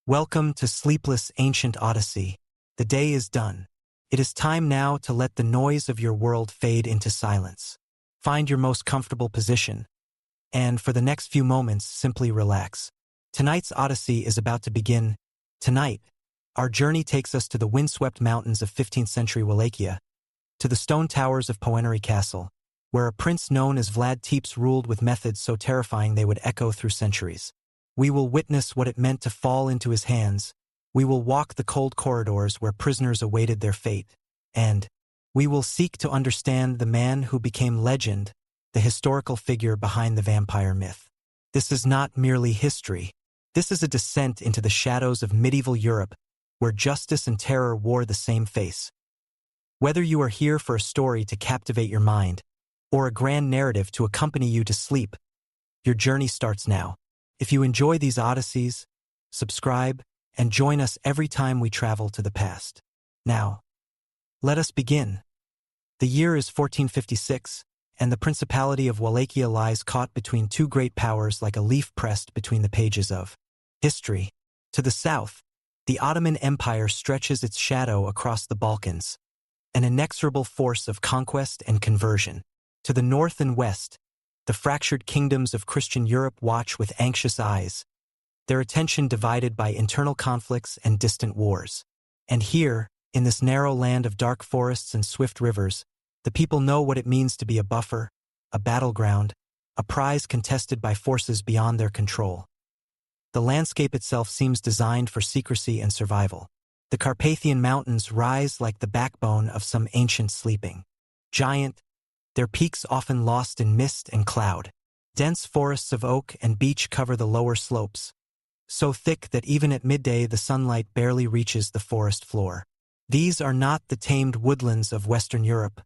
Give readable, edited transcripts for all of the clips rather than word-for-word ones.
Welcome to sleepless ancient Odyssey. The day is done. It is time now to let the noise of your world fade into silence. Find your most comfortable position, and for the next few moments, simply relax. Tonight's Odyssey is about to begin. Tonight, our journey takes us to the windswept mountains of 15th century Wallachia, to the stone towers of Poenari Castle, where a prince known as Vlad Țepeș ruled with methods so terrifying they would echo through centuries. We will witness what it meant to fall into his hands. We will walk the cold corridors where prisoners awaited their fate. And we will seek to understand the man who became legend, the historical figure behind the vampire myth. This is not merely history. This is a descent into the shadows of medieval Europe, where justice and terror wore the same face. Whether you are here for a story to captivate your mind, or a grand narrative to accompany you to sleep, your journey starts now. If you enjoy these odysseys, subscribe and join us every time we travel to the past. Now, let us begin. The year is 1456, and the Principality of Wallachia lies caught between two great powers like a leaf pressed between the pages of history. To the south, the Ottoman Empire stretches its shadow across the Balkans, an inexorable force of conquest and conversion. To the north and west, the fractured kingdoms of Christian Europe watch with anxious eyes, their attention divided by internal conflicts and distant wars. And here, in this narrow land of dark forests and swift rivers, the people know what it means to be a buffer, a battleground, a prize contested by forces beyond their control. The landscape itself seems designed for secrecy and survival. The Carpathian Mountains rise like the backbone of some ancient sleeping giant, their peaks often lost in mist and cloud. Dense forests of oak and beech cover the lower slopes, so thick that even at midday the sunlight barely reaches the forest floor. These are not the tamed woodlands of Western Europe,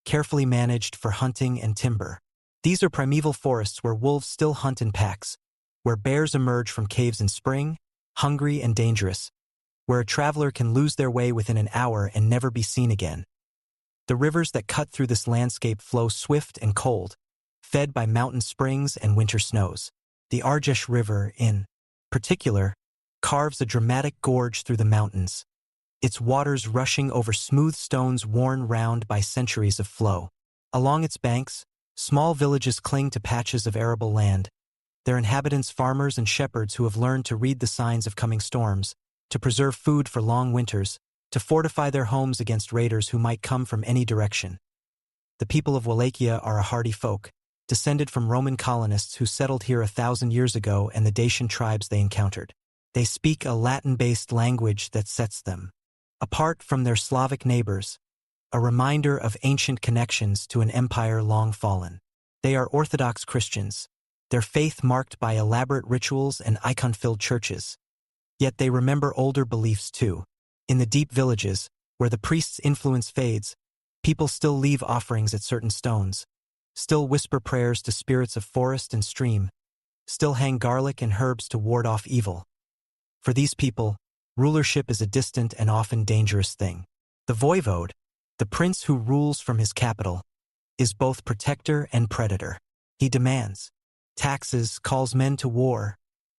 carefully managed for hunting and timber. These are primeval forests where wolves still hunt in packs, where bears emerge from caves in spring, hungry and dangerous, where a traveler can lose their way within an hour and never be seen again. The rivers that cut through this landscape flow swift and cold, fed by mountain springs and winter snows. The Argeș River, in particular, carves a dramatic gorge through the mountains, its waters rushing over smooth stones worn round by centuries of flow. Along its banks, small villages cling to patches of arable land, their inhabitants farmers and shepherds who have learned to read the signs of coming storms, to preserve food for long winters, to fortify their homes against raiders who might come from any direction. The people of Wallachia are a hardy folk, descended from Roman colonists who settled here 1,000 years ago and the Dacian tribes they encountered. They speak a Latin-based language that sets them apart from their Slavic neighbors, a reminder of ancient connections to an empire long fallen. They are Orthodox Christians, their faith marked by elaborate rituals and icon-filled churches. Yet they remember older beliefs too. In the deep villages, where the priest's influence fades, people still leave offerings at certain stones, still whisper prayers to spirits of forest and stream, still hang garlic and herbs to ward off evil. For these people, rulership is a distant and often dangerous thing. The voivode, the prince who rules from his capital, is both protector and predator. He demands taxes, calls men to war,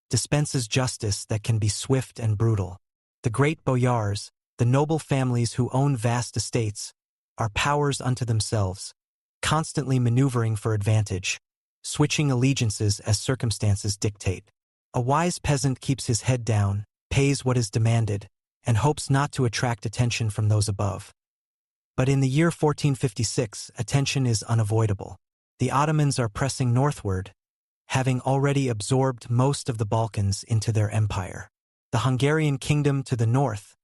dispenses justice that can be swift and brutal. The great boyars, the noble families who own vast estates, are powers unto themselves, constantly maneuvering for advantage, switching allegiances as circumstances dictate. A wise peasant keeps his head down, pays what is demanded, and hopes not to attract attention from those above. But in the year 1456, attention is unavoidable. The Ottomans are pressing northward, having already absorbed most of the Balkans into their empire. The Hungarian kingdom to the north,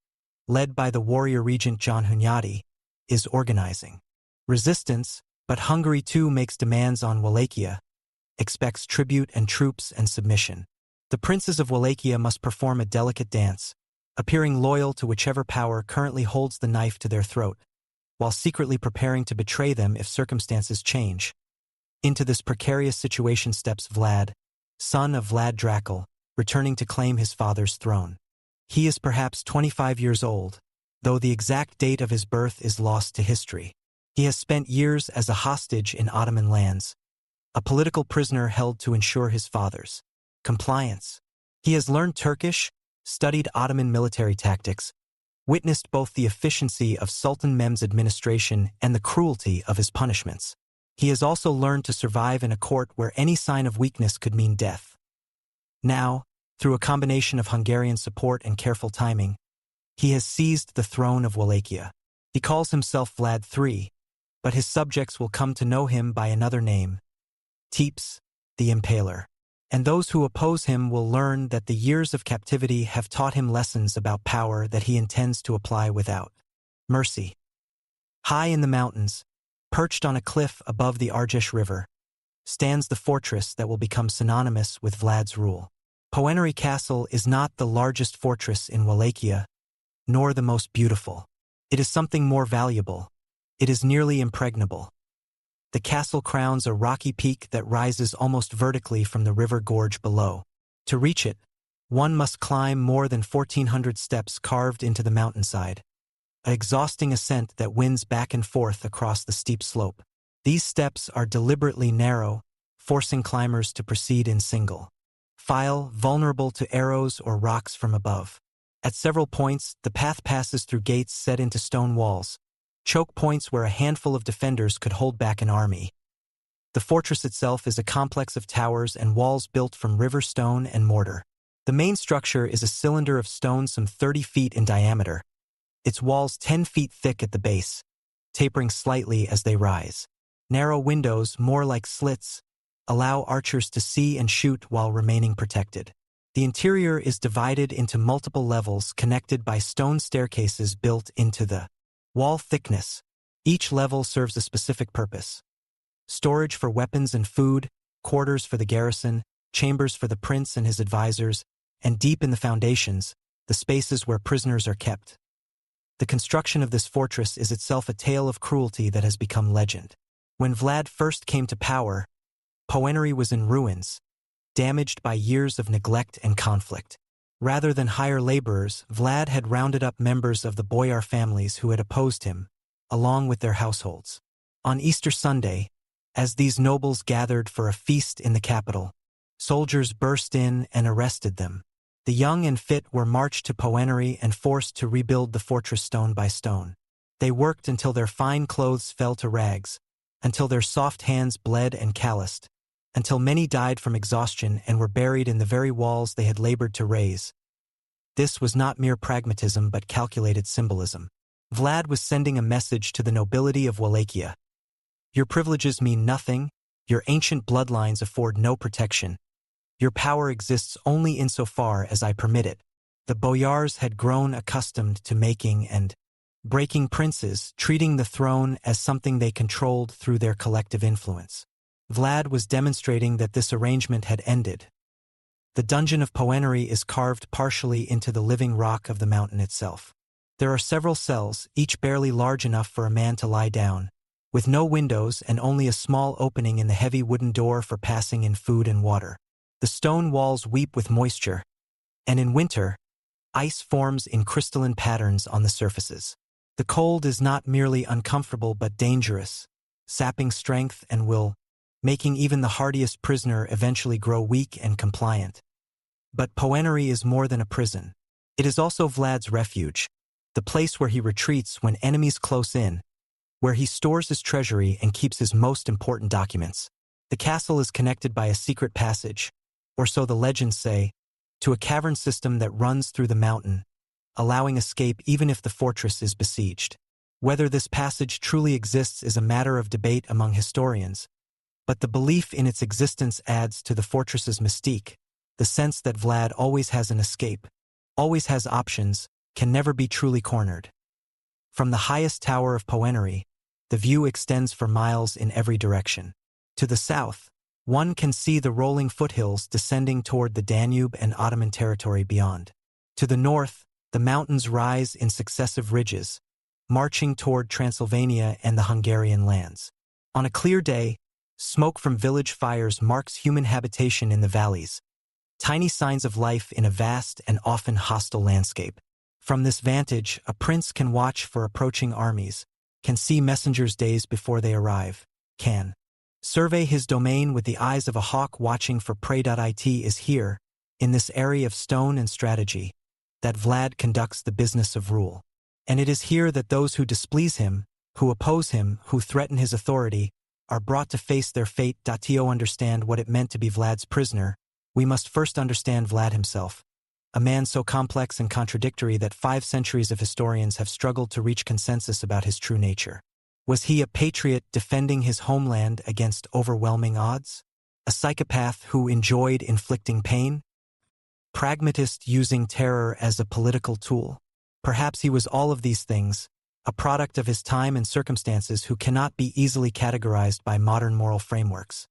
led by the warrior regent John Hunyadi, is organizing resistance, but Hungary too makes demands on Wallachia, expects tribute and troops and submission. The princes of Wallachia must perform a delicate dance, appearing loyal to whichever power currently holds the knife to their throat, while secretly preparing to betray them if circumstances change. Into this precarious situation steps Vlad, son of Vlad Dracula, returning to claim his father's throne. He is perhaps 25 years old, though the exact date of his birth is lost to history. He has spent years as a hostage in Ottoman lands, a political prisoner held to ensure his father's compliance. He has learned Turkish, studied Ottoman military tactics, witnessed both the efficiency of Sultan Mehmed's administration and the cruelty of his punishments. He has also learned to survive in a court where any sign of weakness could mean death. Now, through a combination of Hungarian support and careful timing, he has seized the throne of Wallachia. He calls himself Vlad III, but his subjects will come to know him by another name, Vlad the Impaler. And those who oppose him will learn that the years of captivity have taught him lessons about power that he intends to apply without mercy. High in the mountains, perched on a cliff above the Argeș River, stands the fortress that will become synonymous with Vlad's rule. Poenari Castle is not the largest fortress in Wallachia, nor the most beautiful. It is something more valuable. It is nearly impregnable. The castle crowns a rocky peak that rises almost vertically from the river gorge below. To reach it, one must climb more than 1,400 steps carved into the mountainside, an exhausting ascent that winds back and forth across the steep slope. These steps are deliberately narrow, forcing climbers to proceed in single file, vulnerable to arrows or rocks from above. At several points, the path passes through gates set into stone walls, choke points where a handful of defenders could hold back an army. The fortress itself is a complex of towers and walls built from river stone and mortar. The main structure is a cylinder of stone some 30 feet in diameter, its walls 10 feet thick at the base, tapering slightly as they rise. Narrow windows, more like slits, allow archers to see and shoot while remaining protected. The interior is divided into multiple levels connected by stone staircases built into the wall thickness. Each level serves a specific purpose: storage for weapons and food, quarters for the garrison, chambers for the prince and his advisors, and deep in the foundations, the spaces where prisoners are kept. The construction of this fortress is itself a tale of cruelty that has become legend. When Vlad first came to power, Poenari was in ruins, damaged by years of neglect and conflict. Rather than hire laborers, Vlad had rounded up members of the boyar families who had opposed him, along with their households. On Easter Sunday, as these nobles gathered for a feast in the capital, soldiers burst in and arrested them. The young and fit were marched to Poenari and forced to rebuild the fortress stone by stone. They worked until their fine clothes fell to rags, until their soft hands bled and calloused, until many died from exhaustion and were buried in the very walls they had labored to raise. This was not mere pragmatism but calculated symbolism. Vlad was sending a message to the nobility of Wallachia. Your privileges mean nothing, your ancient bloodlines afford no protection. Your power exists only insofar as I permit it. The boyars had grown accustomed to making and breaking princes, treating the throne as something they controlled through their collective influence. Vlad was demonstrating that this arrangement had ended. The dungeon of Poenari is carved partially into the living rock of the mountain itself. There are several cells, each barely large enough for a man to lie down, with no windows and only a small opening in the heavy wooden door for passing in food and water. The stone walls weep with moisture, and in winter, ice forms in crystalline patterns on the surfaces. The cold is not merely uncomfortable but dangerous, sapping strength and will, making even the hardiest prisoner eventually grow weak and compliant. But Poenari is more than a prison. It is also Vlad's refuge, the place where he retreats when enemies close in, where he stores his treasury and keeps his most important documents. The castle is connected by a secret passage, or so the legends say, to a cavern system that runs through the mountain, allowing escape even if the fortress is besieged. Whether this passage truly exists is a matter of debate among historians, but the belief in its existence adds to the fortress's mystique, the sense that Vlad always has an escape, always has options, can never be truly cornered. From the highest tower of Poenari, the view extends for miles in every direction. To the south, one can see the rolling foothills descending toward the Danube and Ottoman territory beyond. To the north, the mountains rise in successive ridges, marching toward Transylvania and the Hungarian lands. On a clear day, smoke from village fires marks human habitation in the valleys, tiny signs of life in a vast and often hostile landscape. From this vantage, a prince can watch for approaching armies, can see messengers days before they arrive, can survey his domain with the eyes of a hawk watching for prey.It is here, in this area of stone and strategy, that Vlad conducts the business of rule. And it is here that those who displease him, who oppose him, who threaten his authority, are brought to face their fate. To understand what it meant to be Vlad's prisoner, we must first understand Vlad himself, a man so complex and contradictory that 5 centuries of historians have struggled to reach consensus about his true nature. Was he a patriot defending his homeland against overwhelming odds? A psychopath who enjoyed inflicting pain? Pragmatist using terror as a political tool? Perhaps he was all of these things, a product of his time and circumstances who cannot be easily categorized by modern moral frameworks.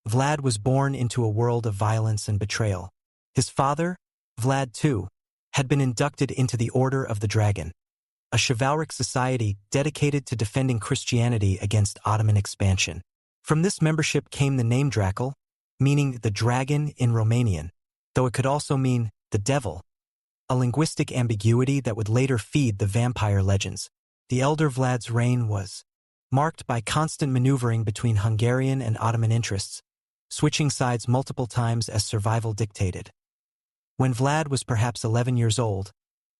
Vlad was born into a world of violence and betrayal. His father, Vlad II, had been inducted into the Order of the Dragon, a chivalric society dedicated to defending Christianity against Ottoman expansion. From this membership came the name Dracul, meaning the dragon in Romanian, though it could also mean the devil, a linguistic ambiguity that would later feed the vampire legends. The elder Vlad's reign was marked by constant maneuvering between Hungarian and Ottoman interests, switching sides multiple times as survival dictated. When Vlad was perhaps 11 years old,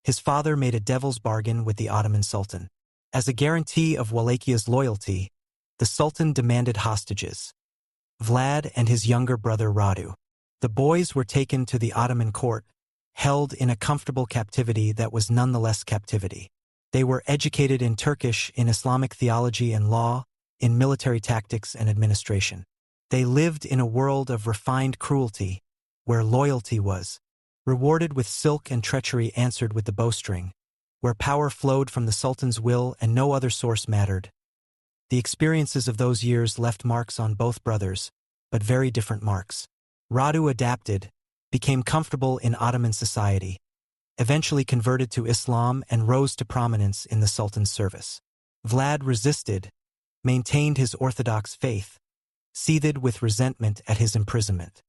his father made a devil's bargain with the Ottoman Sultan. As a guarantee of Wallachia's loyalty, the Sultan demanded hostages: Vlad and his younger brother Radu. The boys were taken to the Ottoman court, held in a comfortable captivity that was nonetheless captivity. They were educated in Turkish, in Islamic theology and law, in military tactics and administration. They lived in a world of refined cruelty, where loyalty was rewarded with silk and treachery answered with the bowstring, where power flowed from the Sultan's will and no other source mattered. The experiences of those years left marks on both brothers, but very different marks. Radu adapted, became comfortable in Ottoman society, eventually converted to Islam and rose to prominence in the Sultan's service. Vlad resisted, maintained his orthodox faith, seethed with resentment at his imprisonment.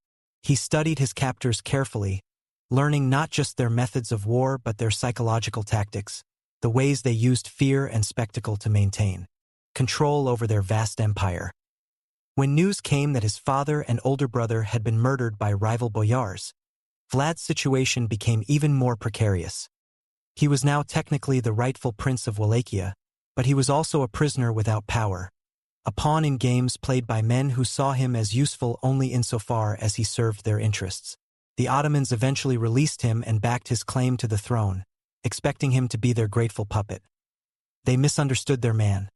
He studied his captors carefully, learning not just their methods of war but their psychological tactics, the ways they used fear and spectacle to maintain control over their vast empire. When news came that his father and older brother had been murdered by rival boyars, Vlad's situation became even more precarious. He was now technically the rightful prince of Wallachia, but he was also a prisoner without power, a pawn in games played by men who saw him as useful only insofar as he served their interests. The Ottomans eventually released him and backed his claim to the throne, expecting him to be their grateful puppet. They misunderstood their man.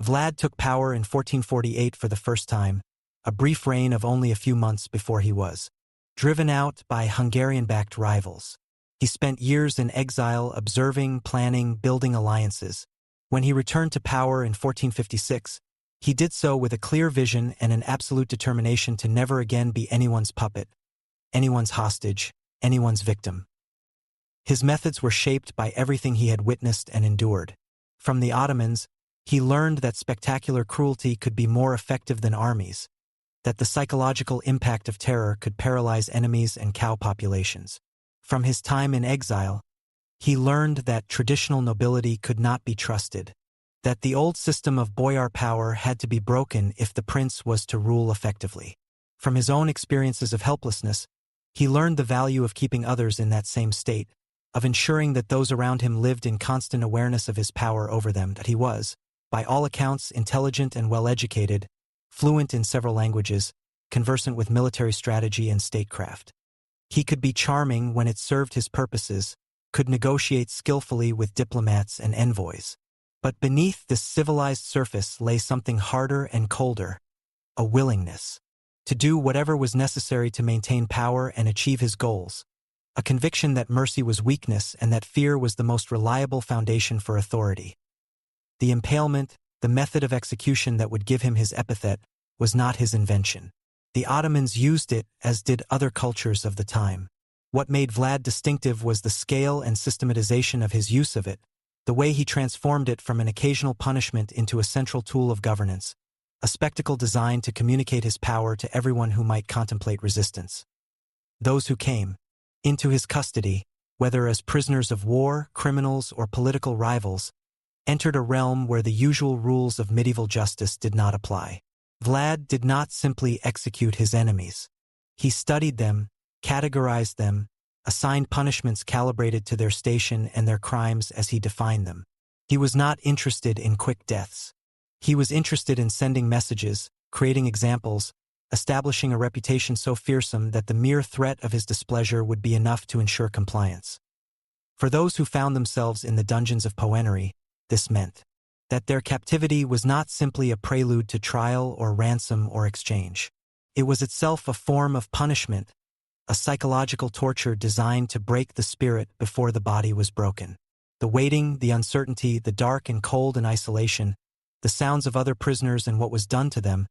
Vlad took power in 1448 for the first time, a brief reign of only a few months before he was driven out by Hungarian-backed rivals. He spent years in exile observing, planning, building alliances. When he returned to power in 1456, he did so with a clear vision and an absolute determination to never again be anyone's puppet, anyone's hostage, anyone's victim. His methods were shaped by everything he had witnessed and endured. From the Ottomans, he learned that spectacular cruelty could be more effective than armies, that the psychological impact of terror could paralyze enemies and cow populations. From his time in exile, he learned that traditional nobility could not be trusted, that the old system of boyar power had to be broken if the prince was to rule effectively. From his own experiences of helplessness, he learned the value of keeping others in that same state, of ensuring that those around him lived in constant awareness of his power over them, that he was, by all accounts, intelligent and well-educated, fluent in several languages, conversant with military strategy and statecraft. He could be charming when it served his purposes, could negotiate skillfully with diplomats and envoys. But beneath this civilized surface lay something harder and colder, a willingness to do whatever was necessary to maintain power and achieve his goals, a conviction that mercy was weakness and that fear was the most reliable foundation for authority. The impalement, the method of execution that would give him his epithet, was not his invention. The Ottomans used it, as did other cultures of the time. What made Vlad distinctive was the scale and systematization of his use of it, the way he transformed it from an occasional punishment into a central tool of governance, a spectacle designed to communicate his power to everyone who might contemplate resistance. Those who came into his custody, whether as prisoners of war, criminals, or political rivals, entered a realm where the usual rules of medieval justice did not apply. Vlad did not simply execute his enemies. He studied them, categorized them, assigned punishments calibrated to their station and their crimes as he defined them. He was not interested in quick deaths. He was interested in sending messages, creating examples, establishing a reputation so fearsome that the mere threat of his displeasure would be enough to ensure compliance. For those who found themselves in the dungeons of Poenari, this meant that their captivity was not simply a prelude to trial or ransom or exchange. It was itself a form of punishment, a psychological torture designed to break the spirit before the body was broken. The waiting, the uncertainty, the dark and cold and isolation, the sounds of other prisoners and what was done to them,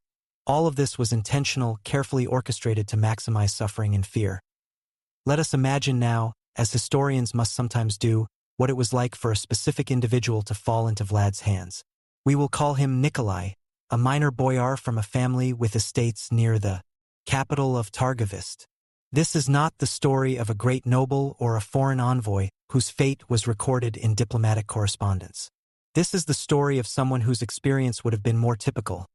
all of this was intentional, carefully orchestrated to maximize suffering and fear. Let us imagine now, as historians must sometimes do, what it was like for a specific individual to fall into Vlad's hands. We will call him Nicolae, a minor boyar from a family with estates near the capital of Targovist. This is not the story of a great noble or a foreign envoy whose fate was recorded in diplomatic correspondence. This is the story of someone whose experience would have been more typical,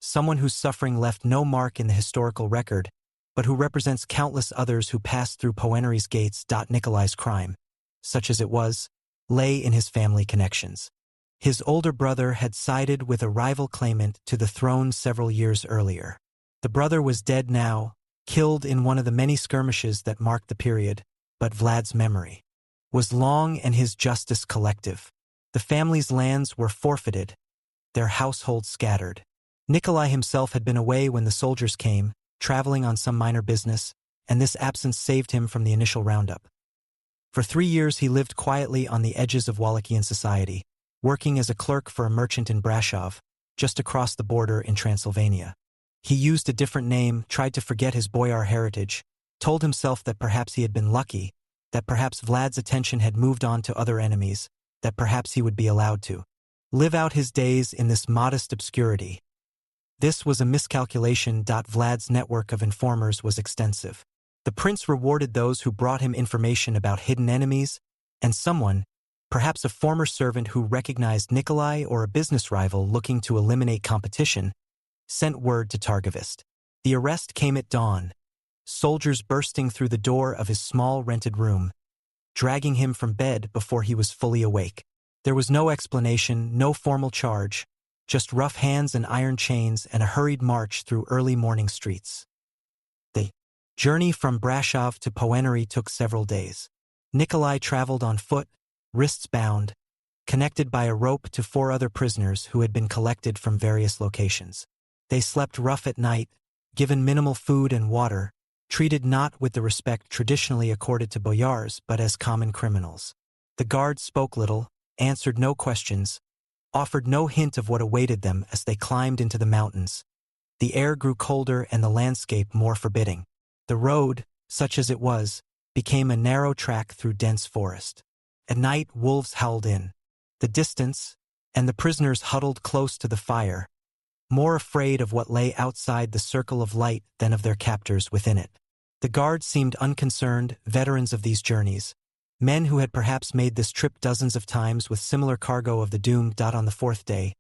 someone whose suffering left no mark in the historical record, but who represents countless others who passed through Poenari's gates. Nicolae's crime, such as it was, lay in his family connections. His older brother had sided with a rival claimant to the throne several years earlier. The brother was dead now, killed in one of the many skirmishes that marked the period, but Vlad's memory was long and his justice collective. The family's lands were forfeited, their household scattered. Nicolae himself had been away when the soldiers came, traveling on some minor business, and this absence saved him from the initial roundup. For 3 years he lived quietly on the edges of Wallachian society, working as a clerk for a merchant in Brasov, just across the border in Transylvania. He used a different name, tried to forget his boyar heritage, told himself that perhaps he had been lucky, that perhaps Vlad's attention had moved on to other enemies, that perhaps he would be allowed to live out his days in this modest obscurity. This was a miscalculation. Vlad's network of informers was extensive. The prince rewarded those who brought him information about hidden enemies, and someone, perhaps a former servant who recognized Nicolae or a business rival looking to eliminate competition, sent word to Targovist. The arrest came at dawn, soldiers bursting through the door of his small rented room, dragging him from bed before he was fully awake. There was no explanation, no formal charge, just rough hands and iron chains and a hurried march through early morning streets. The journey from Brasov to Poenari took several days. Nicolae traveled on foot, wrists bound, connected by a rope to 4 other prisoners who had been collected from various locations. They slept rough at night, given minimal food and water, treated not with the respect traditionally accorded to boyars but as common criminals. The guards spoke little, answered no questions, offered no hint of what awaited them as they climbed into the mountains. The air grew colder and the landscape more forbidding. The road, such as it was, became a narrow track through dense forest. At night wolves howled in the distance, and the prisoners huddled close to the fire, more afraid of what lay outside the circle of light than of their captors within it. The guards seemed unconcerned, veterans of these journeys, men who had perhaps made this trip dozens of times with similar cargo of the doomed. On the 4th day,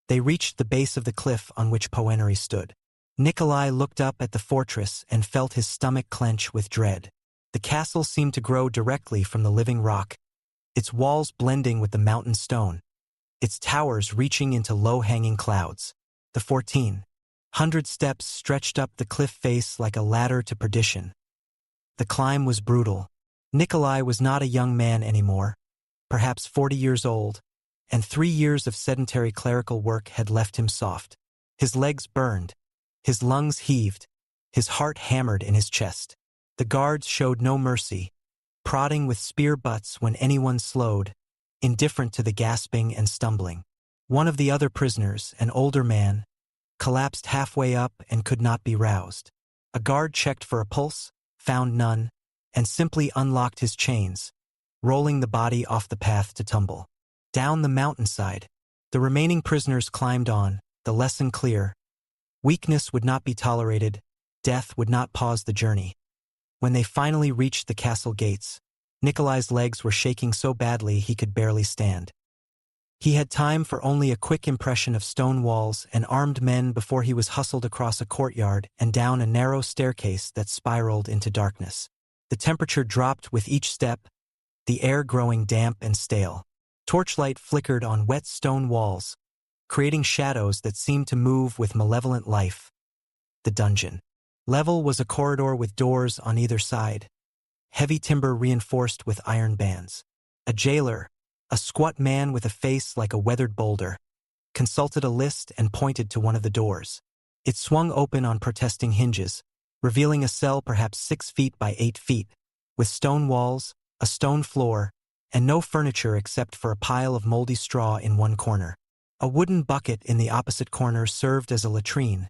they reached the base of the cliff on which Poenari stood. Nicolae looked up at the fortress and felt his stomach clench with dread. The castle seemed to grow directly from the living rock, its walls blending with the mountain stone, its towers reaching into low-hanging clouds. The 1,400 steps stretched up the cliff face like a ladder to perdition. The climb was brutal. Nicolae was not a young man anymore, perhaps 40 years old, and 3 years of sedentary clerical work had left him soft. His legs burned, his lungs heaved, his heart hammered in his chest. The guards showed no mercy, prodding with spear butts when anyone slowed, indifferent to the gasping and stumbling. One of the other prisoners, an older man, collapsed halfway up and could not be roused. A guard checked for a pulse, found none, and simply unlocked his chains, rolling the body off the path to tumble. Down the mountainside, the remaining prisoners climbed on, the lesson clear. Weakness would not be tolerated, death would not pause the journey. When they finally reached the castle gates, Nicolae's legs were shaking so badly he could barely stand. He had time for only a quick impression of stone walls and armed men before he was hustled across a courtyard and down a narrow staircase that spiraled into darkness. The temperature dropped with each step, the air growing damp and stale. Torchlight flickered on wet stone walls, creating shadows that seemed to move with malevolent life. The dungeon level was a corridor with doors on either side, heavy timber reinforced with iron bands. A jailer, a squat man with a face like a weathered boulder, consulted a list and pointed to one of the doors. It swung open on protesting hinges, revealing a cell perhaps 6 feet by 8 feet, with stone walls, a stone floor, and no furniture except for a pile of moldy straw in one corner. A wooden bucket in the opposite corner served as a latrine,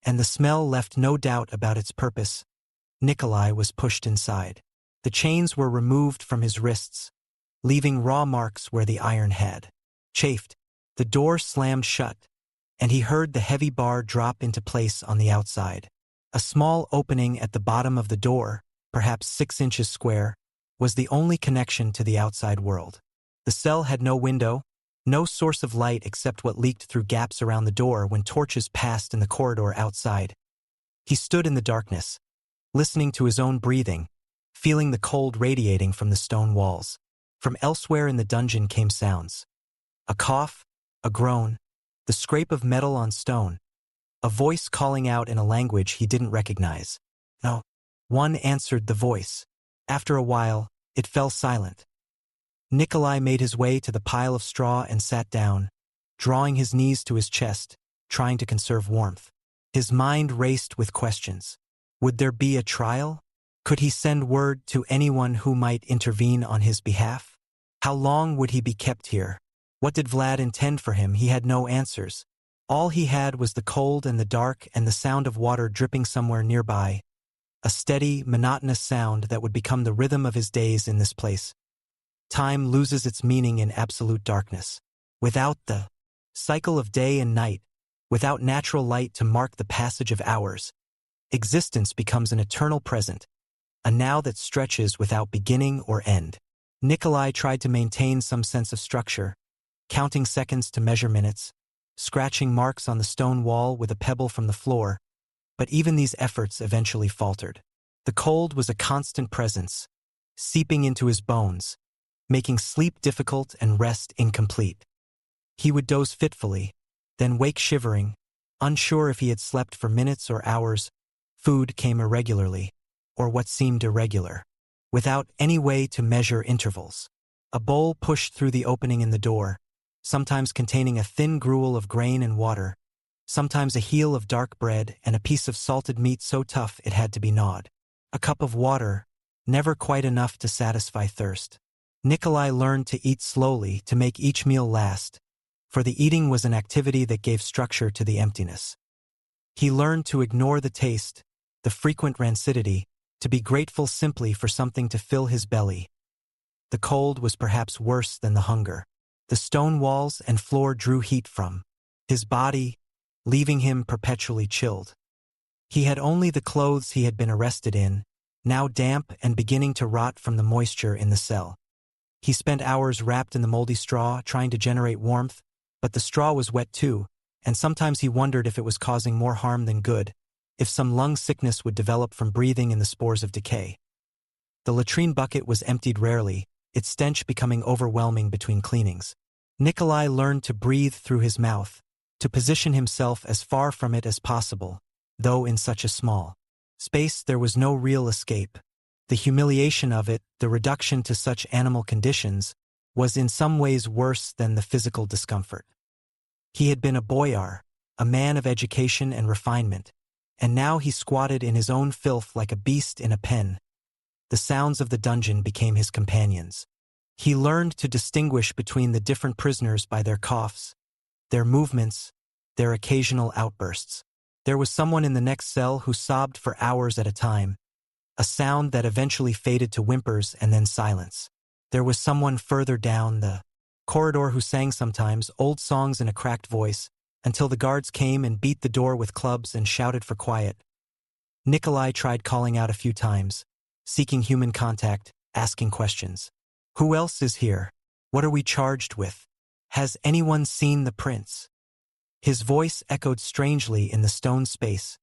and the smell left no doubt about its purpose. Nicolae was pushed inside. The chains were removed from his wrists, leaving raw marks where the iron had chafed. The door slammed shut, and he heard the heavy bar drop into place on the outside. A small opening at the bottom of the door, perhaps 6 inches square, was the only connection to the outside world. The cell had no window, no source of light except what leaked through gaps around the door when torches passed in the corridor outside. He stood in the darkness, listening to his own breathing, feeling the cold radiating from the stone walls. From elsewhere in the dungeon came sounds. A cough, a groan, the scrape of metal on stone, a voice calling out in a language he didn't recognize. No one answered the voice. After a while, it fell silent. Nicolae made his way to the pile of straw and sat down, drawing his knees to his chest, trying to conserve warmth. His mind raced with questions. Would there be a trial? Could he send word to anyone who might intervene on his behalf? How long would he be kept here? What did Vlad intend for him? He had no answers. All he had was the cold and the dark and the sound of water dripping somewhere nearby, a steady, monotonous sound that would become the rhythm of his days in this place. Time loses its meaning in absolute darkness. Without the cycle of day and night, without natural light to mark the passage of hours, existence becomes an eternal present, a now that stretches without beginning or end. Nicolae tried to maintain some sense of structure, counting seconds to measure minutes, scratching marks on the stone wall with a pebble from the floor, but even these efforts eventually faltered. The cold was a constant presence, seeping into his bones, making sleep difficult and rest incomplete. He would doze fitfully, then wake shivering, unsure if he had slept for minutes or hours. Food came irregularly, or what seemed irregular, without any way to measure intervals. A bowl pushed through the opening in the door, sometimes containing a thin gruel of grain and water, sometimes a heel of dark bread and a piece of salted meat so tough it had to be gnawed. A cup of water, never quite enough to satisfy thirst. Nicolae learned to eat slowly to make each meal last, for the eating was an activity that gave structure to the emptiness. He learned to ignore the taste, the frequent rancidity, to be grateful simply for something to fill his belly. The cold was perhaps worse than the hunger. The stone walls and floor drew heat from his body, leaving him perpetually chilled. He had only the clothes he had been arrested in, now damp and beginning to rot from the moisture in the cell. He spent hours wrapped in the moldy straw, trying to generate warmth, but the straw was wet too, and sometimes he wondered if it was causing more harm than good, if some lung sickness would develop from breathing in the spores of decay. The latrine bucket was emptied rarely, its stench becoming overwhelming between cleanings. Nicolae learned to breathe through his mouth, to position himself as far from it as possible, though in such a small space there was no real escape. The humiliation of it, the reduction to such animal conditions, was in some ways worse than the physical discomfort. He had been a boyar, a man of education and refinement, and now he squatted in his own filth like a beast in a pen. The sounds of the dungeon became his companions. He learned to distinguish between the different prisoners by their coughs, their movements, their occasional outbursts. There was someone in the next cell who sobbed for hours at a time, a sound that eventually faded to whimpers and then silence. There was someone further down the corridor who sang sometimes old songs in a cracked voice, until the guards came and beat the door with clubs and shouted for quiet. Nicolae tried calling out a few times, seeking human contact, asking questions. Who else is here? What are we charged with? Has anyone seen the prince? His voice echoed strangely in the stone space,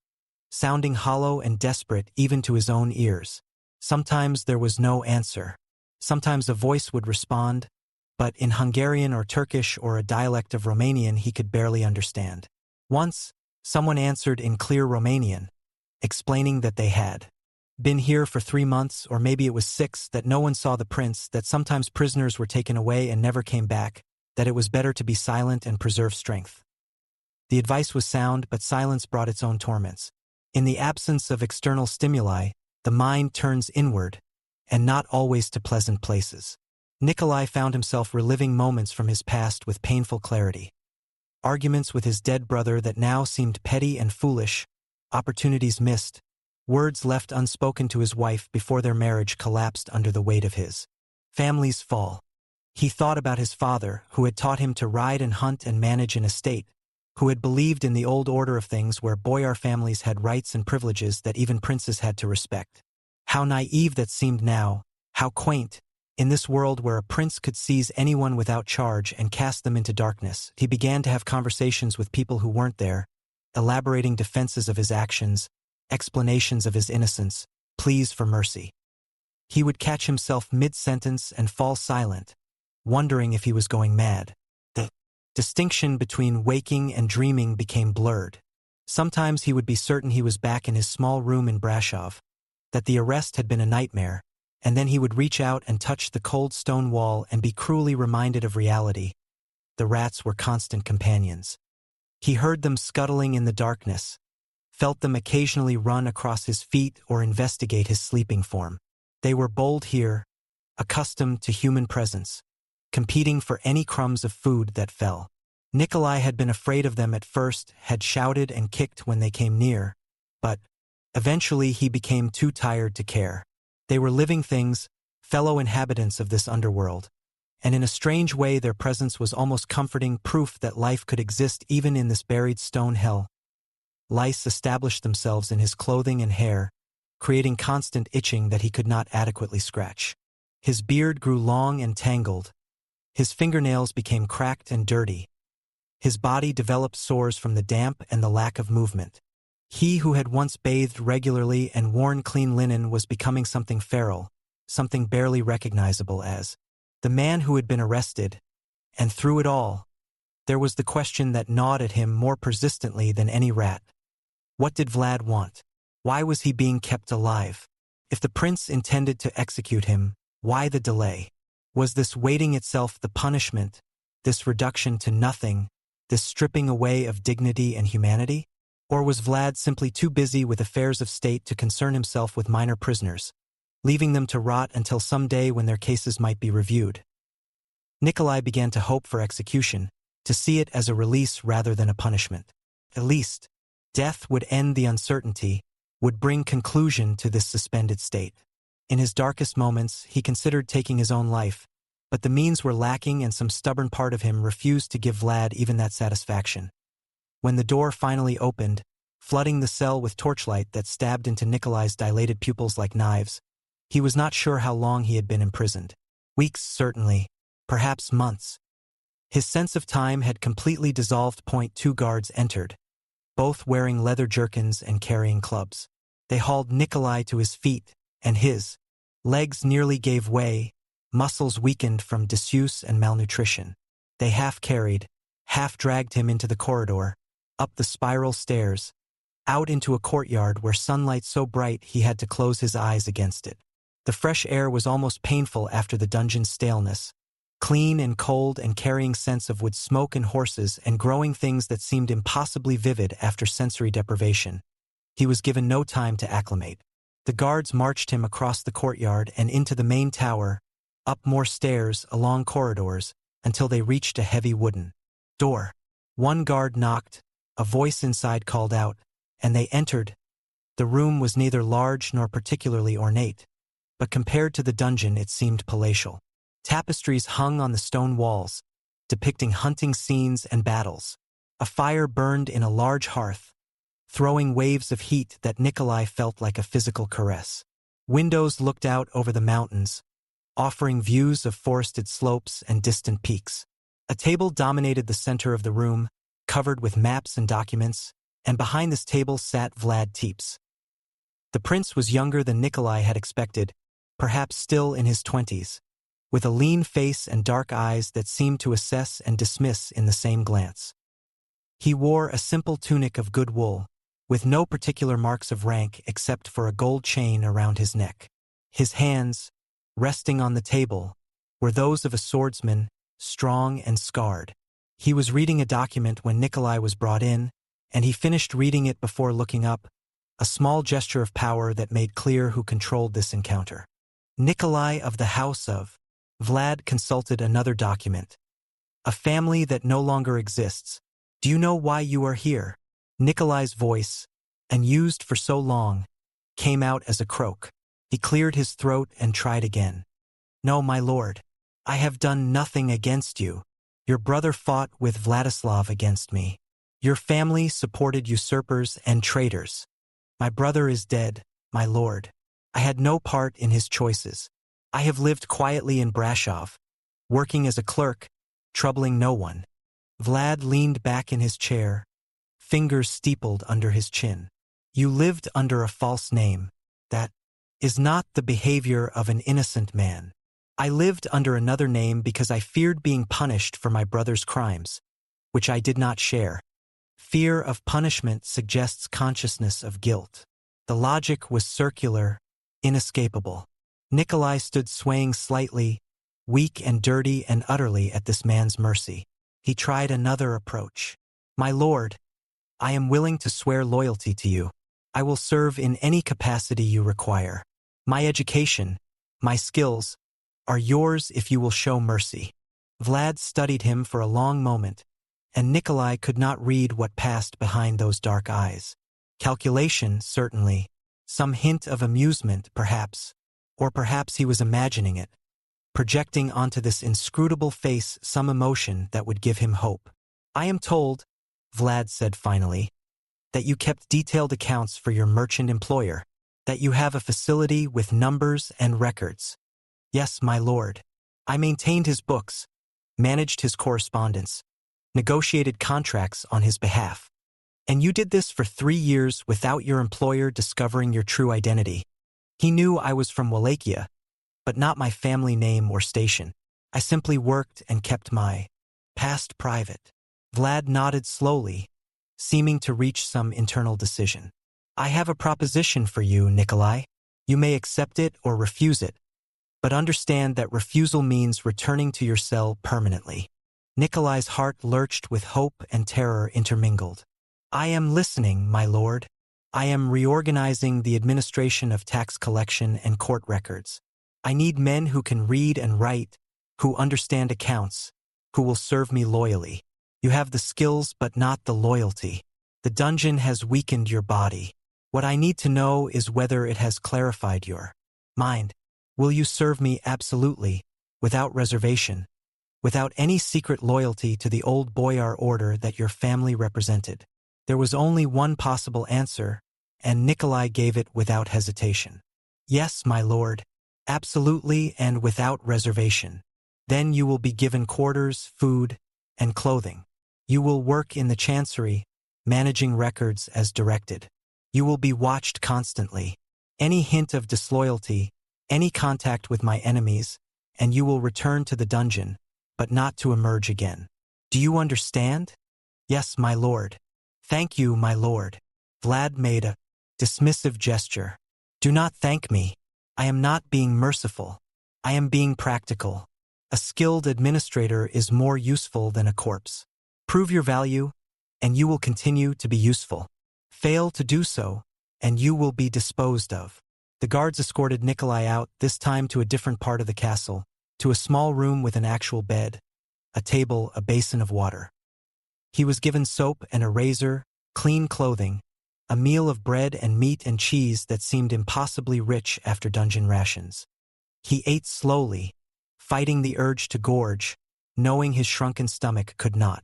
sounding hollow and desperate even to his own ears. Sometimes there was no answer. Sometimes a voice would respond, but in Hungarian or Turkish or a dialect of Romanian he could barely understand. Once, someone answered in clear Romanian, explaining that they had been here for 3 months, or maybe it was 6, that no one saw the prince, that sometimes prisoners were taken away and never came back, that it was better to be silent and preserve strength. The advice was sound, but silence brought its own torments. In the absence of external stimuli, the mind turns inward, and not always to pleasant places. Nicolae found himself reliving moments from his past with painful clarity. Arguments with his dead brother that now seemed petty and foolish, opportunities missed, words left unspoken to his wife before their marriage collapsed under the weight of his family's fall. He thought about his father, who had taught him to ride and hunt and manage an estate, who had believed in the old order of things where boyar families had rights and privileges that even princes had to respect. How naive that seemed now, how quaint. In this world where a prince could seize anyone without charge and cast them into darkness, he began to have conversations with people who weren't there, elaborating defenses of his actions, explanations of his innocence, pleas for mercy. He would catch himself mid-sentence and fall silent, wondering if he was going mad. The distinction between waking and dreaming became blurred. Sometimes he would be certain he was back in his small room in Brasov, that the arrest had been a nightmare, and then he would reach out and touch the cold stone wall and be cruelly reminded of reality. The rats were constant companions. He heard them scuttling in the darkness, felt them occasionally run across his feet or investigate his sleeping form. They were bold here, accustomed to human presence, competing for any crumbs of food that fell. Nicolae had been afraid of them at first, had shouted and kicked when they came near, but eventually he became too tired to care. They were living things, fellow inhabitants of this underworld, and in a strange way their presence was almost comforting, proof that life could exist even in this buried stone hell. Lice established themselves in his clothing and hair, creating constant itching that he could not adequately scratch. His beard grew long and tangled. His fingernails became cracked and dirty. His body developed sores from the damp and the lack of movement. He who had once bathed regularly and worn clean linen was becoming something feral, something barely recognizable as the man who had been arrested. And through it all, there was the question that gnawed at him more persistently than any rat. What did Vlad want? Why was he being kept alive? If the prince intended to execute him, why the delay? Was this waiting itself the punishment, this reduction to nothing, this stripping away of dignity and humanity? Or was Vlad simply too busy with affairs of state to concern himself with minor prisoners, leaving them to rot until some day when their cases might be reviewed? Nicolae began to hope for execution, to see it as a release rather than a punishment. At least, death would end the uncertainty, would bring conclusion to this suspended state. In his darkest moments, he considered taking his own life, but the means were lacking and some stubborn part of him refused to give Vlad even that satisfaction. When the door finally opened, flooding the cell with torchlight that stabbed into Nicolae's dilated pupils like knives, he was not sure how long he had been imprisoned. Weeks, certainly, perhaps months. His sense of time had completely dissolved. Two guards entered, both wearing leather jerkins and carrying clubs. They hauled Nicolae to his feet, and his legs nearly gave way, muscles weakened from disuse and malnutrition. They half carried, half dragged him into the corridor, up the spiral stairs, out into a courtyard where sunlight so bright he had to close his eyes against it. The fresh air was almost painful after the dungeon's staleness, clean and cold and carrying scents of wood smoke and horses and growing things that seemed impossibly vivid after sensory deprivation. He was given no time to acclimate. The guards marched him across the courtyard and into the main tower, up more stairs, along corridors, until they reached a heavy wooden door. One guard knocked, a voice inside called out, and they entered. The room was neither large nor particularly ornate, but compared to the dungeon it seemed palatial. Tapestries hung on the stone walls, depicting hunting scenes and battles. A fire burned in a large hearth, throwing waves of heat that Nicolae felt like a physical caress. Windows looked out over the mountains, offering views of forested slopes and distant peaks. A table dominated the center of the room, covered with maps and documents, and behind this table sat Vlad Țepeș. The prince was younger than Nicolae had expected, perhaps still in his 20s, with a lean face and dark eyes that seemed to assess and dismiss in the same glance. He wore a simple tunic of good wool, with no particular marks of rank except for a gold chain around his neck. His hands, resting on the table, were those of a swordsman, strong and scarred. He was reading a document when Nicolae was brought in, and he finished reading it before looking up, a small gesture of power that made clear who controlled this encounter. Nicolae of the house of. Vlad consulted another document. A family that no longer exists. Do you know why you are here? Nicolae's voice, unused for so long, came out as a croak. He cleared his throat and tried again. No, my lord. I have done nothing against you. Your brother fought with Vladislav against me. Your family supported usurpers and traitors. My brother is dead, my lord. I had no part in his choices. I have lived quietly in Brasov, working as a clerk, troubling no one. Vlad leaned back in his chair, fingers steepled under his chin. You lived under a false name. That is not the behavior of an innocent man. I lived under another name because I feared being punished for my brother's crimes, which I did not share. Fear of punishment suggests consciousness of guilt. The logic was circular, inescapable. Nicolae stood swaying slightly, weak and dirty and utterly at this man's mercy. He tried another approach. My lord, I am willing to swear loyalty to you. I will serve in any capacity you require. My education, my skills, are yours if you will show mercy. Vlad studied him for a long moment, and Nicolae could not read what passed behind those dark eyes. Calculation, certainly. Some hint of amusement, perhaps. Or perhaps he was imagining it, projecting onto this inscrutable face some emotion that would give him hope. I am told, Vlad said finally, that you kept detailed accounts for your merchant employer, that you have a facility with numbers and records. Yes, my lord. I maintained his books, managed his correspondence, negotiated contracts on his behalf. And you did this for 3 years without your employer discovering your true identity. He knew I was from Wallachia, but not my family name or station. I simply worked and kept my past private. Vlad nodded slowly, seeming to reach some internal decision. I have a proposition for you, Nicolae. You may accept it or refuse it, but understand that refusal means returning to your cell permanently. Nicolae's heart lurched with hope and terror intermingled. I am listening, my lord. I am reorganizing the administration of tax collection and court records. I need men who can read and write, who understand accounts, who will serve me loyally. You have the skills but not the loyalty. The dungeon has weakened your body. What I need to know is whether it has clarified your mind. Will you serve me absolutely, without reservation, without any secret loyalty to the old boyar order that your family represented? There was only one possible answer, and Nicolae gave it without hesitation. Yes, my lord, absolutely and without reservation. Then you will be given quarters, food, and clothing. You will work in the chancery, managing records as directed. You will be watched constantly. Any hint of disloyalty, any contact with my enemies, and you will return to the dungeon, but not to emerge again. Do you understand? Yes, my lord. Thank you, my lord. Vlad made a dismissive gesture. Do not thank me. I am not being merciful. I am being practical. A skilled administrator is more useful than a corpse. Prove your value, and you will continue to be useful. Fail to do so, and you will be disposed of. The guards escorted Nicolae out, this time to a different part of the castle, to a small room with an actual bed, a table, a basin of water. He was given soap and a razor, clean clothing, a meal of bread and meat and cheese that seemed impossibly rich after dungeon rations. He ate slowly, fighting the urge to gorge, knowing his shrunken stomach could not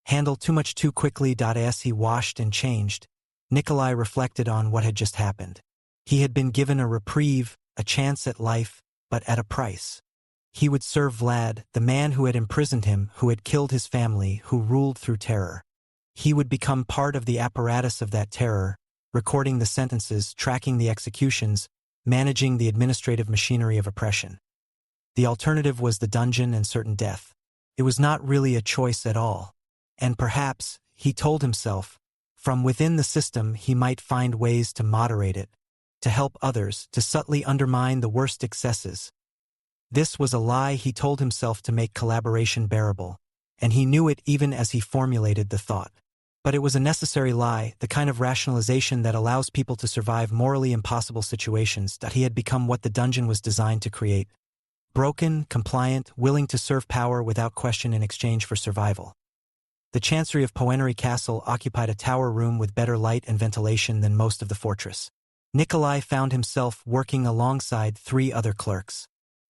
handle too much too quickly. As he washed and changed, Nicolae reflected on what had just happened. He had been given a reprieve, a chance at life, but at a price. He would serve Vlad, the man who had imprisoned him, who had killed his family, who ruled through terror. He would become part of the apparatus of that terror, recording the sentences, tracking the executions, managing the administrative machinery of oppression. The alternative was the dungeon and certain death. It was not really a choice at all. And perhaps, he told himself, from within the system he might find ways to moderate it, to help others, to subtly undermine the worst excesses. This was a lie he told himself to make collaboration bearable, and he knew it even as he formulated the thought. But it was a necessary lie, the kind of rationalization that allows people to survive morally impossible situations that he had become what the dungeon was designed to create. Broken, compliant, willing to serve power without question in exchange for survival. The chancery of Poenari Castle occupied a tower room with better light and ventilation than most of the fortress. Nicolae found himself working alongside 3 other clerks.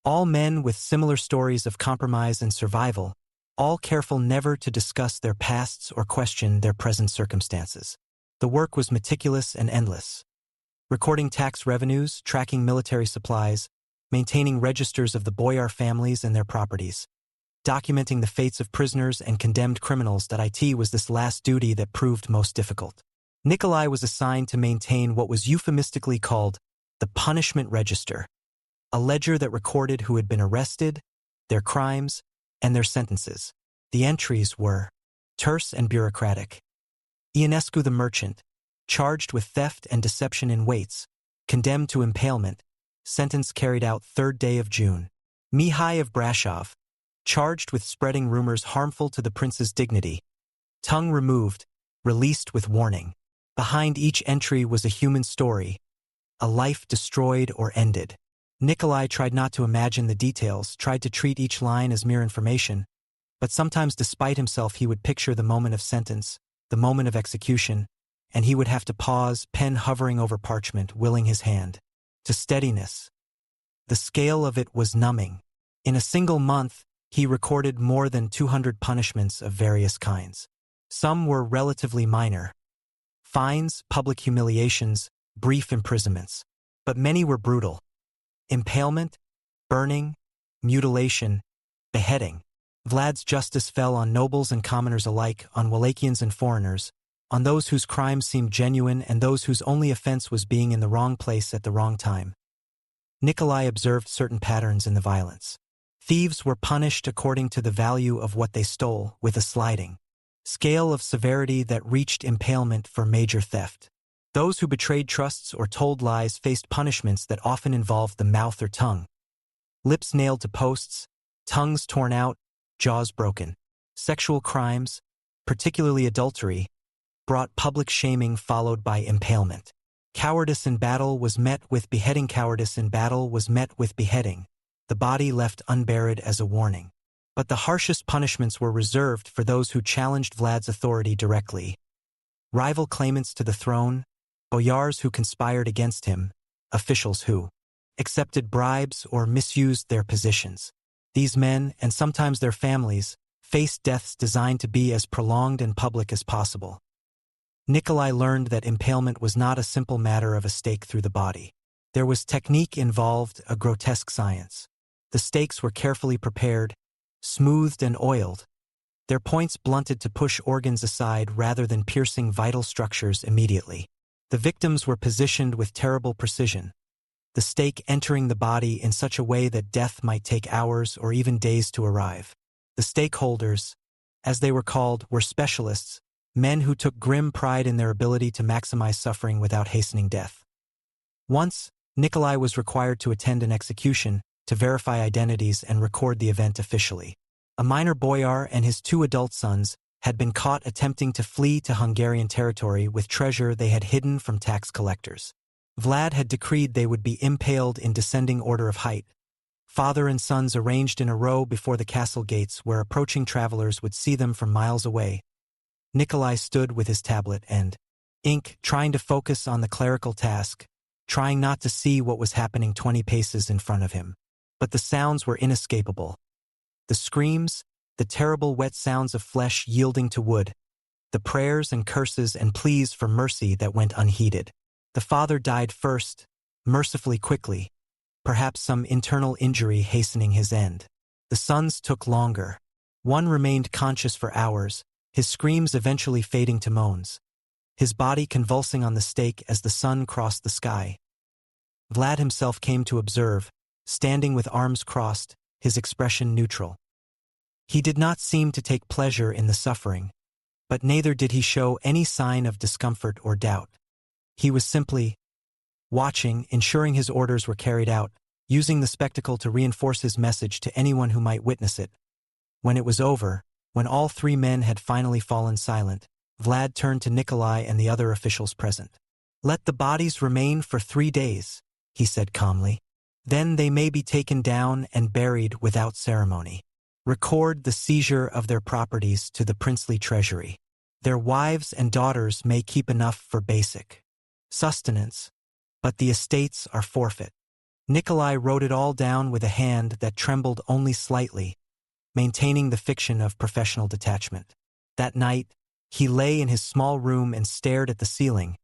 All men with similar stories of compromise and survival, all careful never to discuss their pasts or question their present circumstances. The work was meticulous and endless. Recording tax revenues, tracking military supplies, maintaining registers of the boyar families and their properties, documenting the fates of prisoners and condemned criminals. It was this last duty that proved most difficult. Nicolae was assigned to maintain what was euphemistically called the punishment register, a ledger that recorded who had been arrested, their crimes, and their sentences. The entries were terse and bureaucratic. Ionescu the merchant, charged with theft and deception in weights, condemned to impalement, sentence carried out 3rd day of June. Mihai of Brashov, charged with spreading rumors harmful to the prince's dignity, tongue removed, released with warning. Behind each entry was a human story, a life destroyed or ended. Nicolae tried not to imagine the details, tried to treat each line as mere information, but sometimes despite himself he would picture the moment of sentence, the moment of execution, and he would have to pause, pen hovering over parchment, willing his hand to steadiness. The scale of it was numbing. In a single month, he recorded more than 200 punishments of various kinds. Some were relatively minor. Fines, public humiliations, brief imprisonments. But many were brutal. Impalement, burning, mutilation, beheading. Vlad's justice fell on nobles and commoners alike, on Wallachians and foreigners, on those whose crimes seemed genuine and those whose only offense was being in the wrong place at the wrong time. Nicolae observed certain patterns in the violence. Thieves were punished according to the value of what they stole, with a sliding scale of severity that reached impalement for major theft. Those who betrayed trusts or told lies faced punishments that often involved the mouth or tongue. Lips nailed to posts, tongues torn out, jaws broken. Sexual crimes, particularly adultery, brought public shaming followed by impalement. Cowardice in battle was met with beheading. Cowardice in battle was met with beheading, the body left unburied as a warning. But the harshest punishments were reserved for those who challenged Vlad's authority directly. Rival claimants to the throne, boyars who conspired against him, officials who accepted bribes or misused their positions. These men, and sometimes their families, faced deaths designed to be as prolonged and public as possible. Nicolae learned that impalement was not a simple matter of a stake through the body. There was technique involved, a grotesque science. The stakes were carefully prepared, smoothed and oiled, their points blunted to push organs aside rather than piercing vital structures immediately. The victims were positioned with terrible precision, the stake entering the body in such a way that death might take hours or even days to arrive. The stakeholders, as they were called, were specialists, men who took grim pride in their ability to maximize suffering without hastening death. Once, Nicolae was required to attend an execution, to verify identities and record the event officially. A minor boyar and his 2 adult sons had been caught attempting to flee to Hungarian territory with treasure they had hidden from tax collectors. Vlad had decreed they would be impaled in descending order of height. Father and sons arranged in a row before the castle gates where approaching travelers would see them from miles away. Nicolae stood with his tablet and ink, trying to focus on the clerical task, trying not to see what was happening 20 paces in front of him. But the sounds were inescapable. The screams, the terrible wet sounds of flesh yielding to wood, the prayers and curses and pleas for mercy that went unheeded. The father died first, mercifully quickly, perhaps some internal injury hastening his end. The sons took longer. One remained conscious for hours, his screams eventually fading to moans. his body convulsing on the stake as the sun crossed the sky. Vlad himself came to observe, standing with arms crossed, his expression neutral. He did not seem to take pleasure in the suffering, but neither did he show any sign of discomfort or doubt. He was simply watching, ensuring his orders were carried out, using the spectacle to reinforce his message to anyone who might witness it. When it was over, when all three men had finally fallen silent, Vlad turned to Nicolae and the other officials present. "Let the bodies remain for 3 days," he said calmly. "Then they may be taken down and buried without ceremony. Record the seizure of their properties to the princely treasury. Their wives and daughters may keep enough for basic sustenance, but the estates are forfeit." Nicolae wrote it all down with a hand that trembled only slightly, maintaining the fiction of professional detachment. That night, he lay in his small room and stared at the ceiling,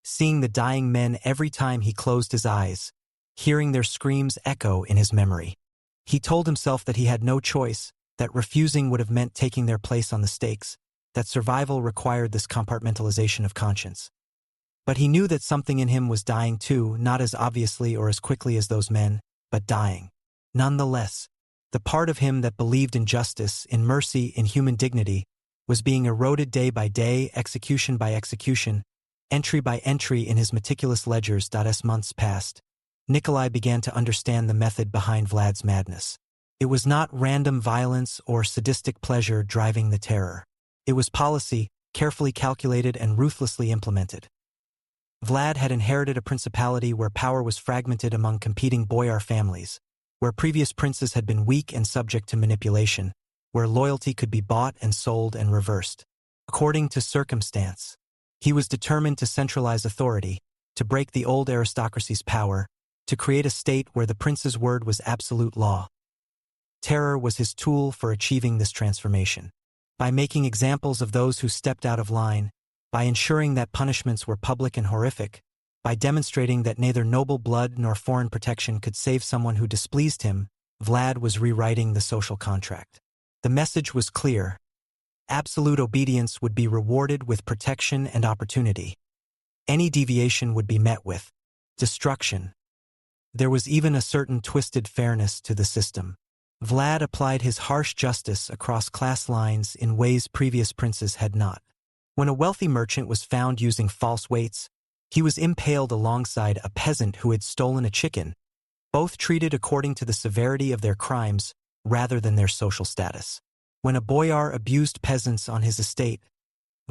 seeing the dying men every time he closed his eyes, hearing their screams echo in his memory. He told himself that he had no choice, that refusing would have meant taking their place on the stakes, that survival required this compartmentalization of conscience. But he knew that something in him was dying too, not as obviously or as quickly as those men, but dying. Nonetheless, the part of him that believed in justice, in mercy, in human dignity, was being eroded day by day, execution by execution, entry by entry in his meticulous ledgers. As months passed, Nicolae began to understand the method behind Vlad's madness. It was not random violence or sadistic pleasure driving the terror. It was policy, carefully calculated and ruthlessly implemented. Vlad had inherited a principality where power was fragmented among competing boyar families, where previous princes had been weak and subject to manipulation, where loyalty could be bought and sold and reversed, according to circumstance. He was determined to centralize authority, to break the old aristocracy's power, to create a state where the prince's word was absolute law. Terror was his tool for achieving this transformation. By making examples of those who stepped out of line, by ensuring that punishments were public and horrific, by demonstrating that neither noble blood nor foreign protection could save someone who displeased him, Vlad was rewriting the social contract. The message was clear. Absolute obedience would be rewarded with protection and opportunity. Any deviation would be met with destruction. There was even a certain twisted fairness to the system. Vlad applied his harsh justice across class lines in ways previous princes had not. When a wealthy merchant was found using false weights, he was impaled alongside a peasant who had stolen a chicken, both treated according to the severity of their crimes rather than their social status. When a boyar abused peasants on his estate,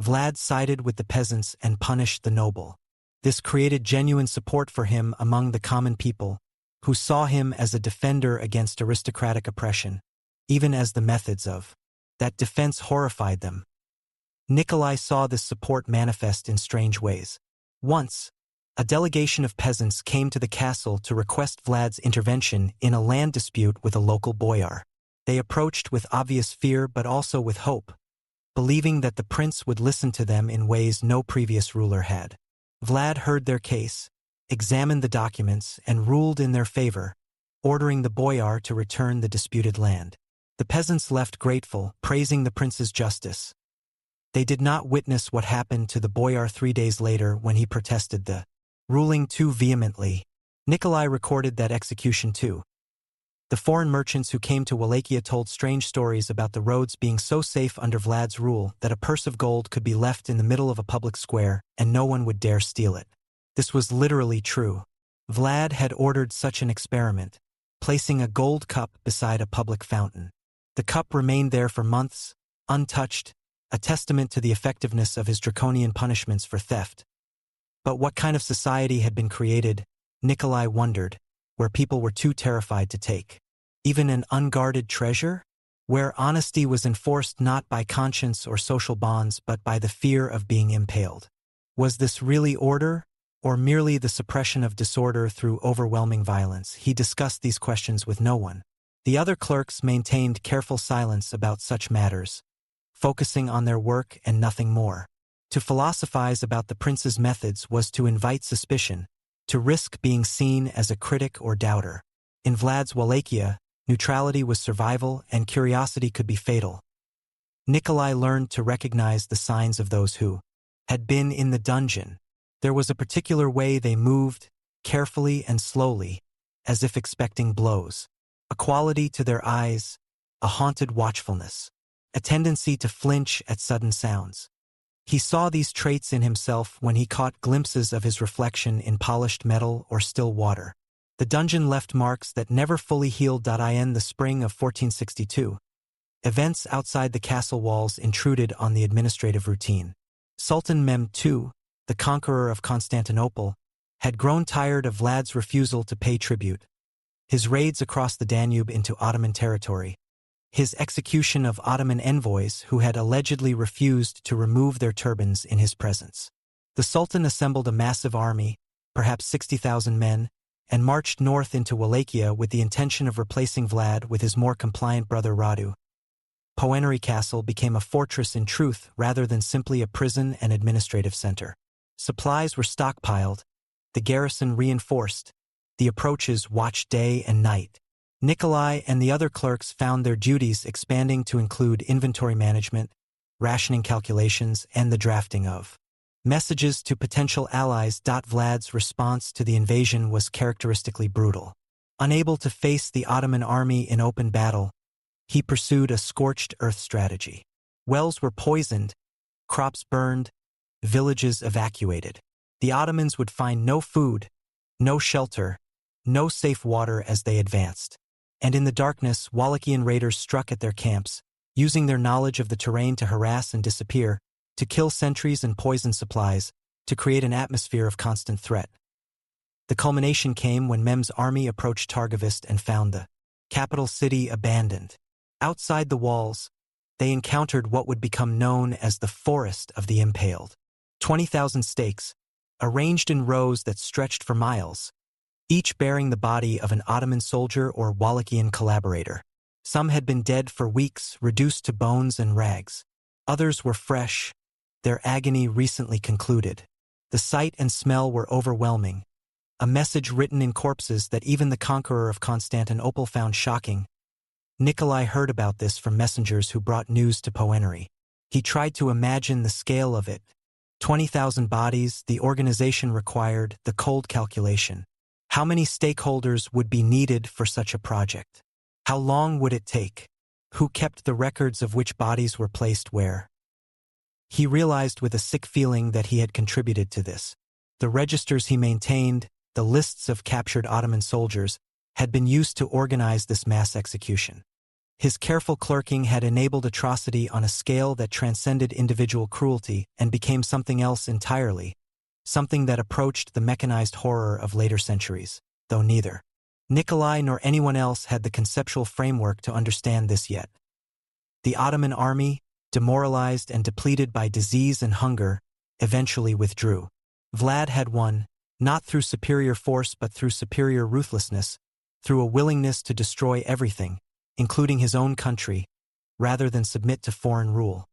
Vlad sided with the peasants and punished the noble. This created genuine support for him among the common people, who saw him as a defender against aristocratic oppression, even as the methods of that defense horrified them. Nicolae saw this support manifest in strange ways. Once, a delegation of peasants came to the castle to request Vlad's intervention in a land dispute with a local boyar. They approached with obvious fear but also with hope, believing that the prince would listen to them in ways no previous ruler had. Vlad heard their case, examined the documents, and ruled in their favor, ordering the boyar to return the disputed land. The peasants left grateful, praising the prince's justice. They did not witness what happened to the boyar 3 days later when he protested the ruling too vehemently. Nicolae recorded that execution too. The foreign merchants who came to Wallachia told strange stories about the roads being so safe under Vlad's rule that a purse of gold could be left in the middle of a public square and no one would dare steal it. This was literally true. Vlad had ordered such an experiment, placing a gold cup beside a public fountain. The cup remained there for months, untouched, a testament to the effectiveness of his draconian punishments for theft. But what kind of society had been created, Nicolae wondered, where people were too terrified to take even an unguarded treasure? Where honesty was enforced not by conscience or social bonds but by the fear of being impaled? Was this really order, or merely the suppression of disorder through overwhelming violence? He discussed these questions with no one. The other clerks maintained careful silence about such matters, focusing on their work and nothing more. To philosophize about the prince's methods was to invite suspicion, to risk being seen as a critic or doubter. In Vlad's Wallachia, neutrality was survival and curiosity could be fatal. Nicolae learned to recognize the signs of those who had been in the dungeon. There was a particular way they moved, carefully and slowly, as if expecting blows. A quality to their eyes, a haunted watchfulness, a tendency to flinch at sudden sounds. He saw these traits in himself when he caught glimpses of his reflection in polished metal or still water. The dungeon left marks that never fully healed. In the spring of 1462, events outside the castle walls intruded on the administrative routine. Sultan Mehmed II, the conqueror of Constantinople, had grown tired of Vlad's refusal to pay tribute, his raids across the Danube into Ottoman territory, his execution of Ottoman envoys who had allegedly refused to remove their turbans in his presence. The Sultan assembled a massive army, perhaps 60,000 men, and marched north into Wallachia with the intention of replacing Vlad with his more compliant brother Radu. Poenari Castle became a fortress in truth rather than simply a prison and administrative center. Supplies were stockpiled, the garrison reinforced, the approaches watched day and night. Nicolae and the other clerks found their duties expanding to include inventory management, rationing calculations, and the drafting of messages to potential allies. Vlad's response to the invasion was characteristically brutal. Unable to face the Ottoman army in open battle, he pursued a scorched earth strategy. Wells were poisoned, crops burned, villages evacuated. The Ottomans would find no food, no shelter, no safe water as they advanced. And in the darkness, Wallachian raiders struck at their camps, using their knowledge of the terrain to harass and disappear, to kill sentries and poison supplies, to create an atmosphere of constant threat. The culmination came when Mehmed's army approached Targovist and found the capital city abandoned. Outside the walls, they encountered what would become known as the Forest of the Impaled. 20,000 stakes, arranged in rows that stretched for miles, each bearing the body of an Ottoman soldier or Wallachian collaborator. Some had been dead for weeks, reduced to bones and rags. Others were fresh, their agony recently concluded. The sight and smell were overwhelming, a message written in corpses that even the conqueror of Constantinople found shocking. Nicolae heard about this from messengers who brought news to Poenari. He tried to imagine the scale of it. 20,000 bodies, the organization required, the cold calculation. How many stakeholders would be needed for such a project? How long would it take? Who kept the records of which bodies were placed where? He realized with a sick feeling that he had contributed to this. The registers he maintained, the lists of captured Ottoman soldiers, had been used to organize this mass execution. His careful clerking had enabled atrocity on a scale that transcended individual cruelty and became something else entirely, something that approached the mechanized horror of later centuries, though neither Nicolae nor anyone else had the conceptual framework to understand this yet. The Ottoman army, demoralized and depleted by disease and hunger, eventually withdrew. Vlad had won, not through superior force but through superior ruthlessness, through a willingness to destroy everything, including his own country, rather than submit to foreign rule.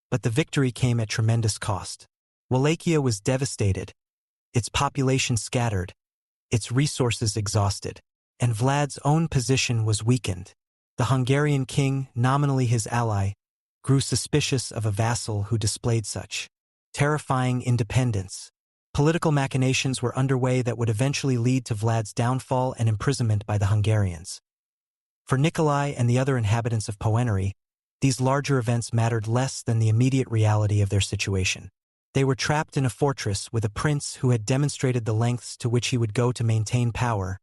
But the victory came at tremendous cost. Wallachia was devastated, its population scattered, its resources exhausted, and Vlad's own position was weakened. The Hungarian king, nominally his ally, grew suspicious of a vassal who displayed such terrifying independence. Political machinations were underway that would eventually lead to Vlad's downfall and imprisonment by the Hungarians. For Nicolae and the other inhabitants of Poenari, these larger events mattered less than the immediate reality of their situation. They were trapped in a fortress with a prince who had demonstrated the lengths to which he would go to maintain power,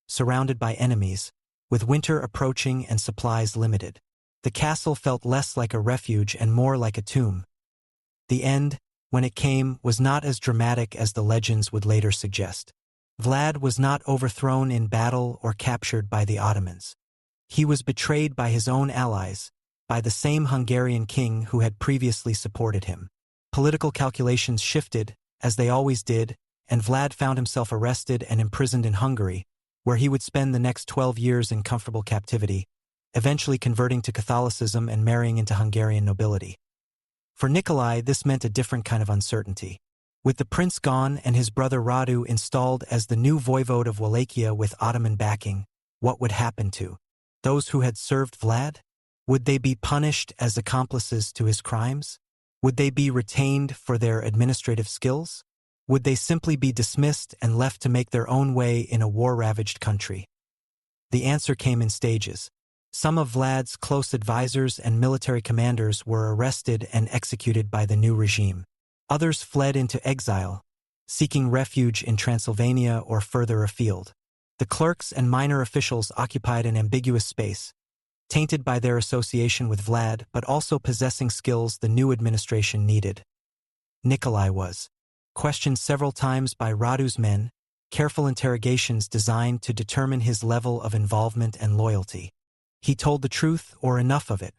surrounded by enemies, with winter approaching and supplies limited. The castle felt less like a refuge and more like a tomb. The end, when it came, was not as dramatic as the legends would later suggest. Vlad was not overthrown in battle or captured by the Ottomans. He was betrayed by his own allies, by the same Hungarian king who had previously supported him. Political calculations shifted, as they always did, and Vlad found himself arrested and imprisoned in Hungary, where he would spend the next 12 years in comfortable captivity, eventually converting to Catholicism and marrying into Hungarian nobility. For Nicolae, this meant a different kind of uncertainty. With the prince gone and his brother Radu installed as the new voivode of Wallachia with Ottoman backing, what would happen to those who had served Vlad? Would they be punished as accomplices to his crimes? Would they be retained for their administrative skills? Would they simply be dismissed and left to make their own way in a war-ravaged country? The answer came in stages. Some of Vlad's close advisors and military commanders were arrested and executed by the new regime. Others fled into exile, seeking refuge in Transylvania or further afield. The clerks and minor officials occupied an ambiguous space, tainted by their association with Vlad but also possessing skills the new administration needed. Nicolae was questioned several times by Radu's men, careful interrogations designed to determine his level of involvement and loyalty. He told the truth, or enough of it,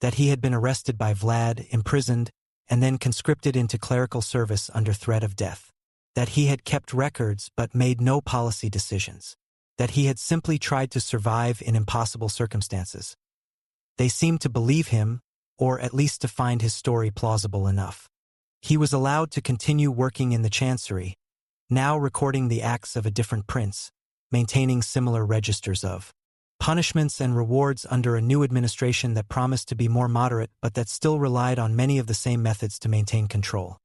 that he had been arrested by Vlad, imprisoned, and then conscripted into clerical service under threat of death. That he had kept records but made no policy decisions. That he had simply tried to survive in impossible circumstances. They seemed to believe him, or at least to find his story plausible enough. He was allowed to continue working in the chancery, now recording the acts of a different prince, maintaining similar registers of punishments and rewards under a new administration that promised to be more moderate but that still relied on many of the same methods to maintain control.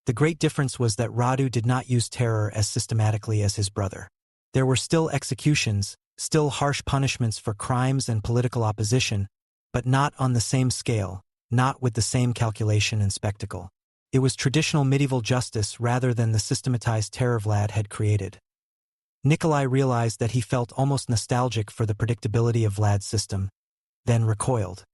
The great difference was that Radu did not use terror as systematically as his brother. There were still executions, still harsh punishments for crimes and political opposition, but not on the same scale, not with the same calculation and spectacle. It was traditional medieval justice rather than the systematized terror Vlad had created. Nicolae realized that he felt almost nostalgic for the predictability of Vlad's system, then recoiled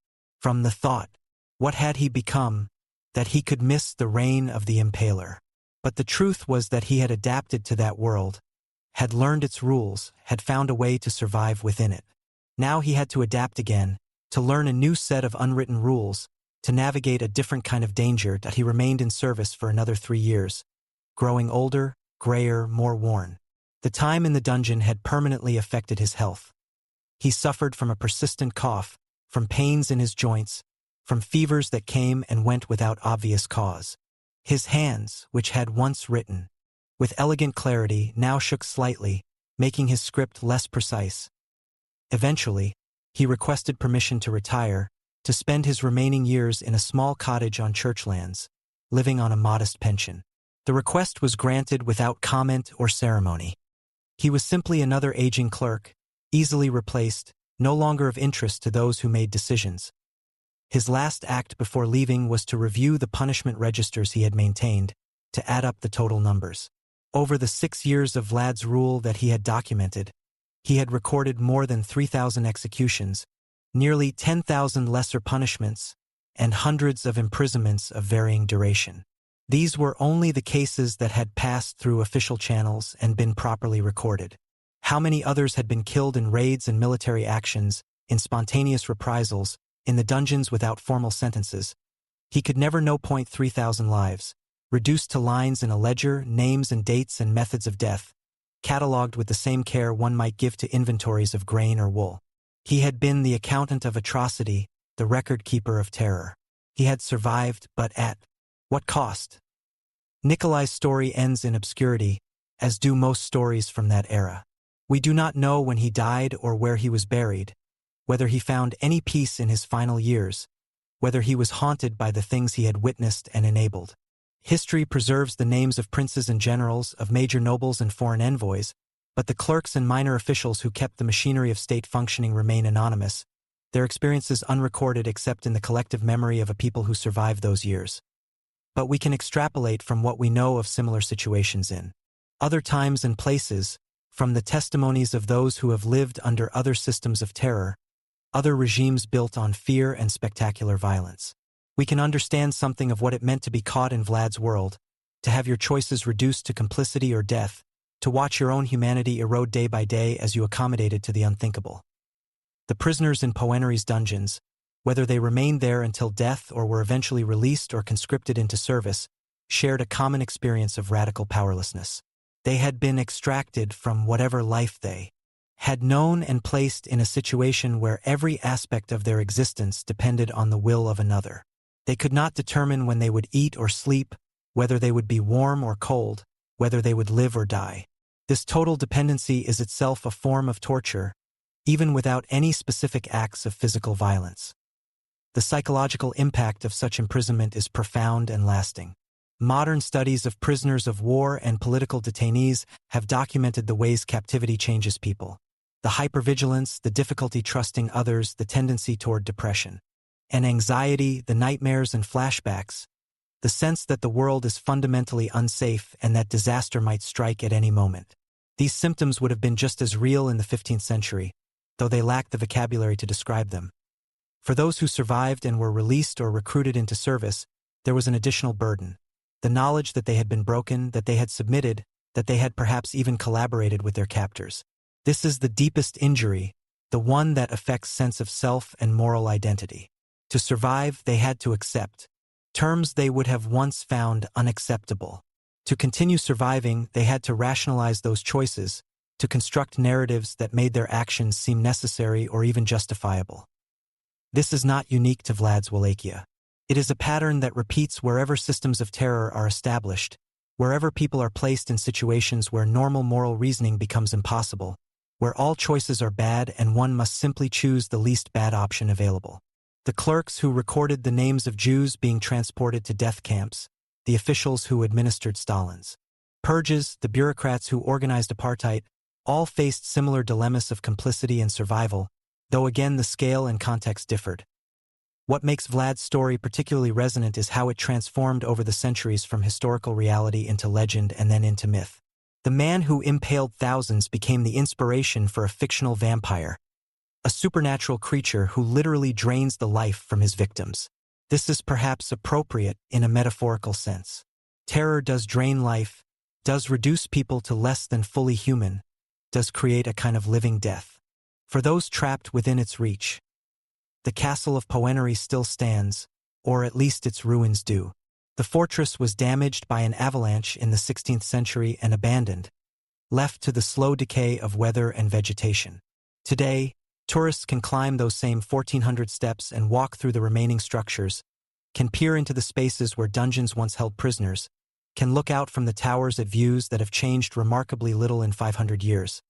from the thought, what had he become, that he could miss the reign of the Impaler. But the truth was that he had adapted to that world, had learned its rules, had found a way to survive within it. Now he had to adapt again, to learn a new set of unwritten rules, to navigate a different kind of danger. That he remained in service for another 3 years, growing older, grayer, more worn. The time in the dungeon had permanently affected his health. He suffered from a persistent cough, from pains in his joints, from fevers that came and went without obvious cause. His hands, which had once written with elegant clarity, now shook slightly, making his script less precise. Eventually, he requested permission to retire, to spend his remaining years in a small cottage on church lands, living on a modest pension. The request was granted without comment or ceremony. He was simply another aging clerk, easily replaced, no longer of interest to those who made decisions. His last act before leaving was to review the punishment registers he had maintained, to add up the total numbers. Over the 6 years of Vlad's rule that he had documented, he had recorded more than 3,000 executions, nearly 10,000 lesser punishments, and hundreds of imprisonments of varying duration. These were only the cases that had passed through official channels and been properly recorded. How many others had been killed in raids and military actions, in spontaneous reprisals, in the dungeons without formal sentences? He could never know. 3,000 lives, reduced to lines in a ledger, names and dates and methods of death, catalogued with the same care one might give to inventories of grain or wool. He had been the accountant of atrocity, the record-keeper of terror. He had survived, but at what cost? Nicolae's story ends in obscurity, as do most stories from that era. We do not know when he died or where he was buried, whether he found any peace in his final years, whether he was haunted by the things he had witnessed and enabled. History preserves the names of princes and generals, of major nobles and foreign envoys, but the clerks and minor officials who kept the machinery of state functioning remain anonymous, their experiences unrecorded except in the collective memory of a people who survived those years. But we can extrapolate from what we know of similar situations in other times and places, from the testimonies of those who have lived under other systems of terror, other regimes built on fear and spectacular violence. We can understand something of what it meant to be caught in Vlad's world, to have your choices reduced to complicity or death, to watch your own humanity erode day by day as you accommodated to the unthinkable. The prisoners in Poenari's dungeons, whether they remained there until death or were eventually released or conscripted into service, shared a common experience of radical powerlessness. They had been extracted from whatever life they had known and placed in a situation where every aspect of their existence depended on the will of another. They could not determine when they would eat or sleep, whether they would be warm or cold, whether they would live or die. This total dependency is itself a form of torture, even without any specific acts of physical violence. The psychological impact of such imprisonment is profound and lasting. Modern studies of prisoners of war and political detainees have documented the ways captivity changes people. The hypervigilance, the difficulty trusting others, the tendency toward depression. And anxiety, the nightmares and flashbacks. The sense that the world is fundamentally unsafe and that disaster might strike at any moment. These symptoms would have been just as real in the 15th century, though they lacked the vocabulary to describe them. For those who survived and were released or recruited into service, there was an additional burden. The knowledge that they had been broken, that they had submitted, that they had perhaps even collaborated with their captors. This is the deepest injury, the one that affects sense of self and moral identity. To survive, they had to accept terms they would have once found unacceptable. To continue surviving, they had to rationalize those choices, to construct narratives that made their actions seem necessary or even justifiable. This is not unique to Vlad's Wallachia. It is a pattern that repeats wherever systems of terror are established, wherever people are placed in situations where normal moral reasoning becomes impossible, where all choices are bad and one must simply choose the least bad option available. The clerks who recorded the names of Jews being transported to death camps, the officials who administered Stalin's purges, the bureaucrats who organized apartheid, all faced similar dilemmas of complicity and survival, though again the scale and context differed. What makes Vlad's story particularly resonant is how it transformed over the centuries from historical reality into legend and then into myth. The man who impaled thousands became the inspiration for a fictional vampire, a supernatural creature who literally drains the life from his victims. This is perhaps appropriate in a metaphorical sense. Terror does drain life, does reduce people to less than fully human, does create a kind of living death. For those trapped within its reach, the castle of Poenari still stands, or at least its ruins do. The fortress was damaged by an avalanche in the 16th century and abandoned, left to the slow decay of weather and vegetation. Today, tourists can climb those same 1,400 steps and walk through the remaining structures, can peer into the spaces where dungeons once held prisoners, can look out from the towers at views that have changed remarkably little in 500 years.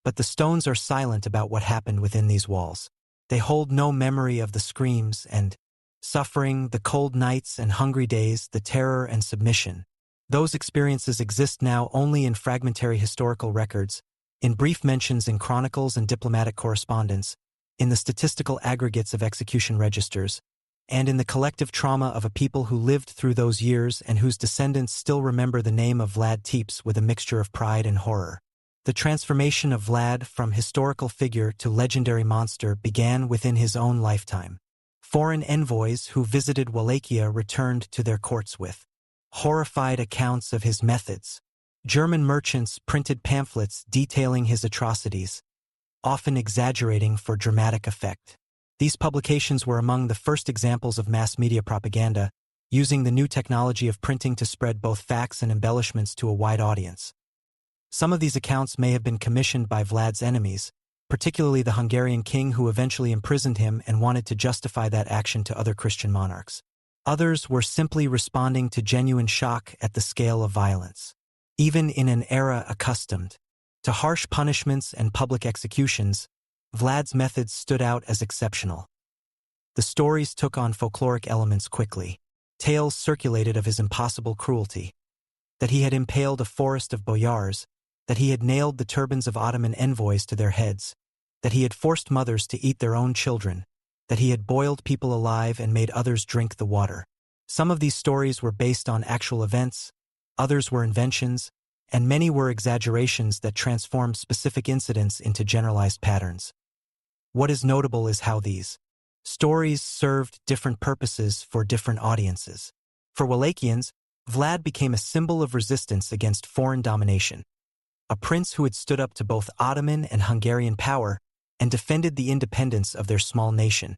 But the stones are silent about what happened within these walls. They hold no memory of the screams and suffering, the cold nights and hungry days, the terror and submission. Those experiences exist now only in fragmentary historical records, in brief mentions in chronicles and diplomatic correspondence, in the statistical aggregates of execution registers, and in the collective trauma of a people who lived through those years and whose descendants still remember the name of Vlad Țepeș with a mixture of pride and horror. The transformation of Vlad from historical figure to legendary monster began within his own lifetime. Foreign envoys who visited Wallachia returned to their courts with horrified accounts of his methods. German merchants printed pamphlets detailing his atrocities, often exaggerating for dramatic effect. These publications were among the first examples of mass media propaganda, using the new technology of printing to spread both facts and embellishments to a wide audience. Some of these accounts may have been commissioned by Vlad's enemies, particularly the Hungarian king who eventually imprisoned him and wanted to justify that action to other Christian monarchs. Others were simply responding to genuine shock at the scale of violence. Even in an era accustomed to harsh punishments and public executions, Vlad's methods stood out as exceptional. The stories took on folkloric elements quickly. Tales circulated of his impossible cruelty, that he had impaled a forest of boyars, that he had nailed the turbans of Ottoman envoys to their heads, that he had forced mothers to eat their own children, that he had boiled people alive and made others drink the water. Some of these stories were based on actual events, others were inventions, and many were exaggerations that transformed specific incidents into generalized patterns. What is notable is how these stories served different purposes for different audiences. For Wallachians, Vlad became a symbol of resistance against foreign domination, a prince who had stood up to both Ottoman and Hungarian power and defended the independence of their small nation,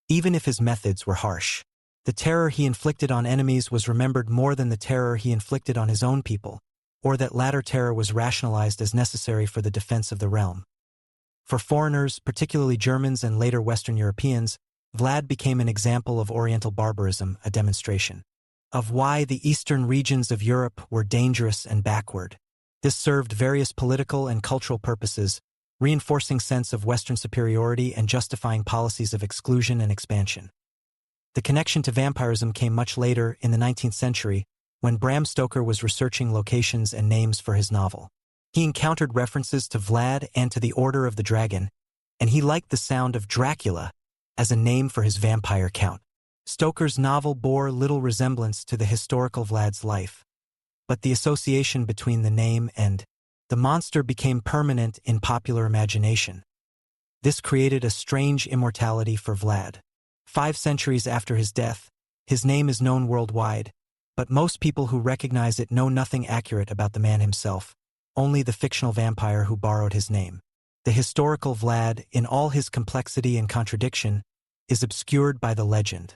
even if his methods were harsh. The terror he inflicted on enemies was remembered more than the terror he inflicted on his own people, or that latter terror was rationalized as necessary for the defense of the realm. For foreigners, particularly Germans and later Western Europeans, Vlad became an example of Oriental barbarism, a demonstration of why the eastern regions of Europe were dangerous and backward. This served various political and cultural purposes, reinforcing sense of Western superiority and justifying policies of exclusion and expansion. The connection to vampirism came much later, in the 19th century, when Bram Stoker was researching locations and names for his novel. He encountered references to Vlad and to the Order of the Dragon, and he liked the sound of Dracula as a name for his vampire count. Stoker's novel bore little resemblance to the historical Vlad's life, but the association between the name and the monster became permanent in popular imagination. This created a strange immortality for Vlad. 5 centuries after his death, his name is known worldwide, but most people who recognize it know nothing accurate about the man himself, only the fictional vampire who borrowed his name. The historical Vlad, in all his complexity and contradiction, is obscured by the legend.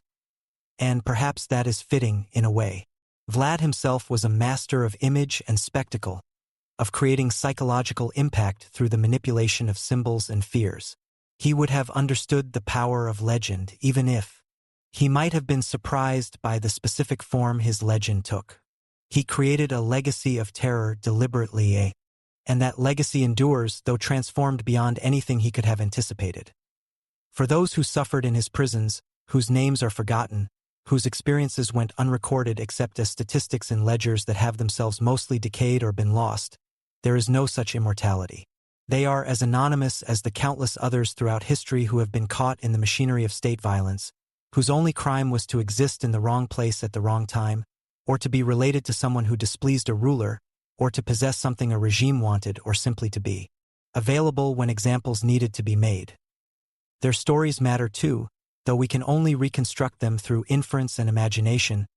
And perhaps that is fitting in a way. Vlad himself was a master of image and spectacle, of creating psychological impact through the manipulation of symbols and fears. He would have understood the power of legend, even if he might have been surprised by the specific form his legend took. He created a legacy of terror deliberately, and that legacy endures, though transformed beyond anything he could have anticipated. For those who suffered in his prisons, whose names are forgotten, whose experiences went unrecorded except as statistics in ledgers that have themselves mostly decayed or been lost, there is no such immortality. They are as anonymous as the countless others throughout history who have been caught in the machinery of state violence, whose only crime was to exist in the wrong place at the wrong time, or to be related to someone who displeased a ruler, or to possess something a regime wanted, or simply to be available when examples needed to be made. Their stories matter too, though we can only reconstruct them through inference and imagination,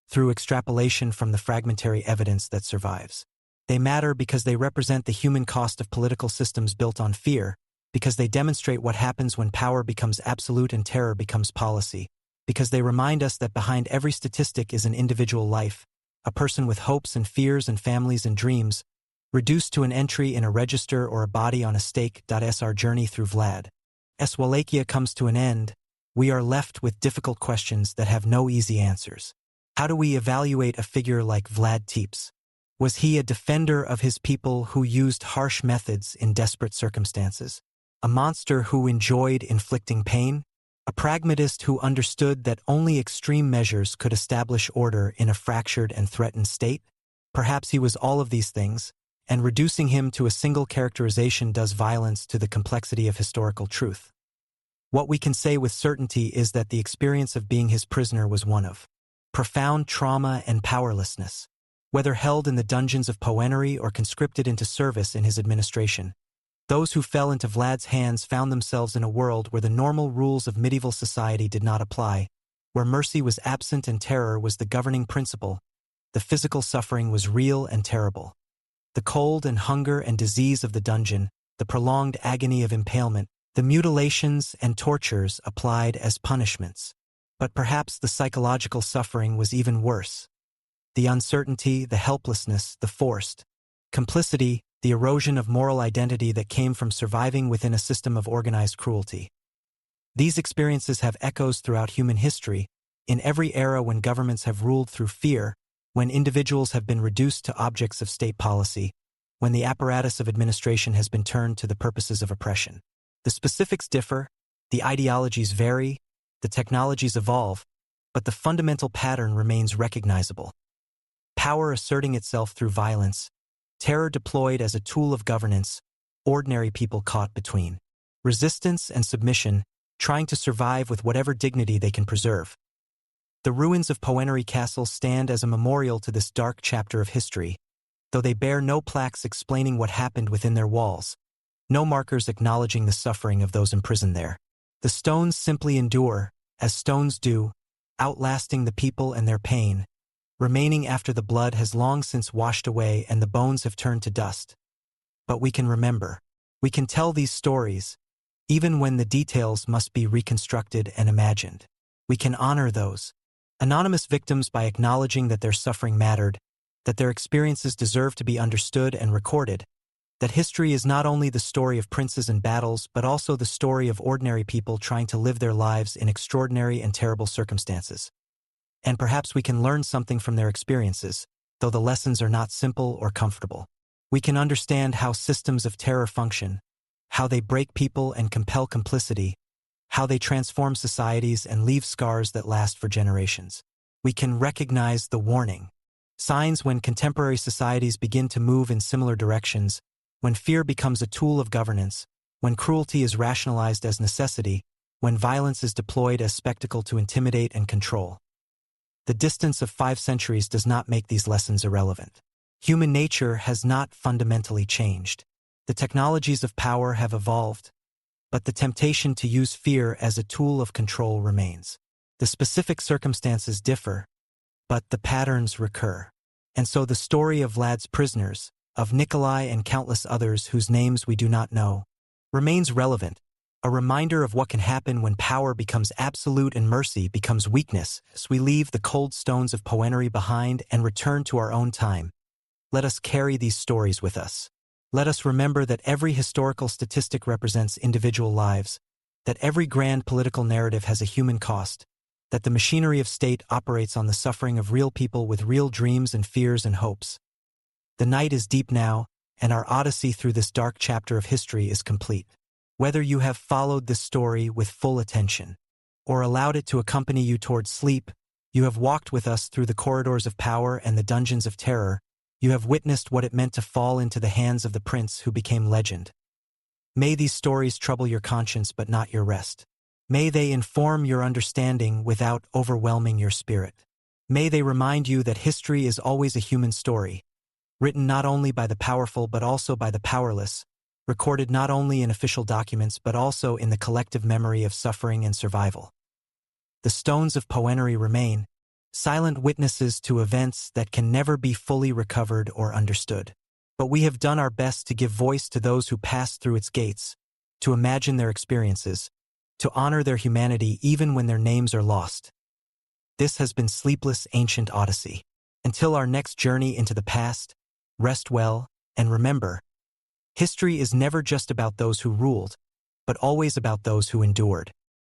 through extrapolation from the fragmentary evidence that survives. They matter because they represent the human cost of political systems built on fear, because they demonstrate what happens when power becomes absolute and terror becomes policy, because they remind us that behind every statistic is an individual life, a person with hopes and fears and families and dreams, reduced to an entry in a register or a body on a stake. Our journey through Vlad Wallachia comes to an end. We are left with difficult questions that have no easy answers. How do we evaluate a figure like Vlad Țepeș? Was he a defender of his people who used harsh methods in desperate circumstances? A monster who enjoyed inflicting pain? A pragmatist who understood that only extreme measures could establish order in a fractured and threatened state? Perhaps he was all of these things, and reducing him to a single characterization does violence to the complexity of historical truth. What we can say with certainty is that the experience of being his prisoner was one of profound trauma and powerlessness. Whether held in the dungeons of Poenari or conscripted into service in his administration, those who fell into Vlad's hands found themselves in a world where the normal rules of medieval society did not apply, where mercy was absent and terror was the governing principle. The physical suffering was real and terrible. The cold and hunger and disease of the dungeon, the prolonged agony of impalement, the mutilations and tortures applied as punishments. But perhaps the psychological suffering was even worse. The uncertainty, the helplessness, the forced complicity, the erosion of moral identity that came from surviving within a system of organized cruelty. These experiences have echoes throughout human history, in every era when governments have ruled through fear, when individuals have been reduced to objects of state policy, when the apparatus of administration has been turned to the purposes of oppression. The specifics differ, the ideologies vary, the technologies evolve, but the fundamental pattern remains recognizable. Power asserting itself through violence, terror deployed as a tool of governance, ordinary people caught between resistance and submission, trying to survive with whatever dignity they can preserve. The ruins of Poenari Castle stand as a memorial to this dark chapter of history, though they bear no plaques explaining what happened within their walls, no markers acknowledging the suffering of those imprisoned there. The stones simply endure, as stones do, outlasting the people and their pain, remaining after the blood has long since washed away and the bones have turned to dust. But we can remember. We can tell these stories, even when the details must be reconstructed and imagined. We can honor those anonymous victims by acknowledging that their suffering mattered, that their experiences deserve to be understood and recorded, that history is not only the story of princes and battles but also the story of ordinary people trying to live their lives in extraordinary and terrible circumstances. And perhaps we can learn something from their experiences, though the lessons are not simple or comfortable. We can understand how systems of terror function, how they break people and compel complicity, how they transform societies and leave scars that last for generations. We can recognize the warning signs when contemporary societies begin to move in similar directions, when fear becomes a tool of governance, when cruelty is rationalized as necessity, when violence is deployed as spectacle to intimidate and control. The distance of 5 centuries does not make these lessons irrelevant. Human nature has not fundamentally changed. The technologies of power have evolved, but the temptation to use fear as a tool of control remains. The specific circumstances differ, but the patterns recur. And so the story of Vlad's prisoners, of Nicolae and countless others whose names we do not know, remains relevant, a reminder of what can happen when power becomes absolute and mercy becomes weakness, as we leave the cold stones of Poenari behind and return to our own time. Let us carry these stories with us. Let us remember that every historical statistic represents individual lives, that every grand political narrative has a human cost, that the machinery of state operates on the suffering of real people with real dreams and fears and hopes. The night is deep now, and our odyssey through this dark chapter of history is complete. Whether you have followed this story with full attention, or allowed it to accompany you towards sleep, you have walked with us through the corridors of power and the dungeons of terror. You have witnessed what it meant to fall into the hands of the prince who became legend. May these stories trouble your conscience but not your rest. May they inform your understanding without overwhelming your spirit. May they remind you that history is always a human story, written not only by the powerful but also by the powerless, recorded not only in official documents but also in the collective memory of suffering and survival. The stones of Poenari remain, silent witnesses to events that can never be fully recovered or understood. But we have done our best to give voice to those who passed through its gates, to imagine their experiences, to honor their humanity even when their names are lost. This has been Sleepless Ancient Odyssey. Until our next journey into the past, rest well, and remember, history is never just about those who ruled, but always about those who endured.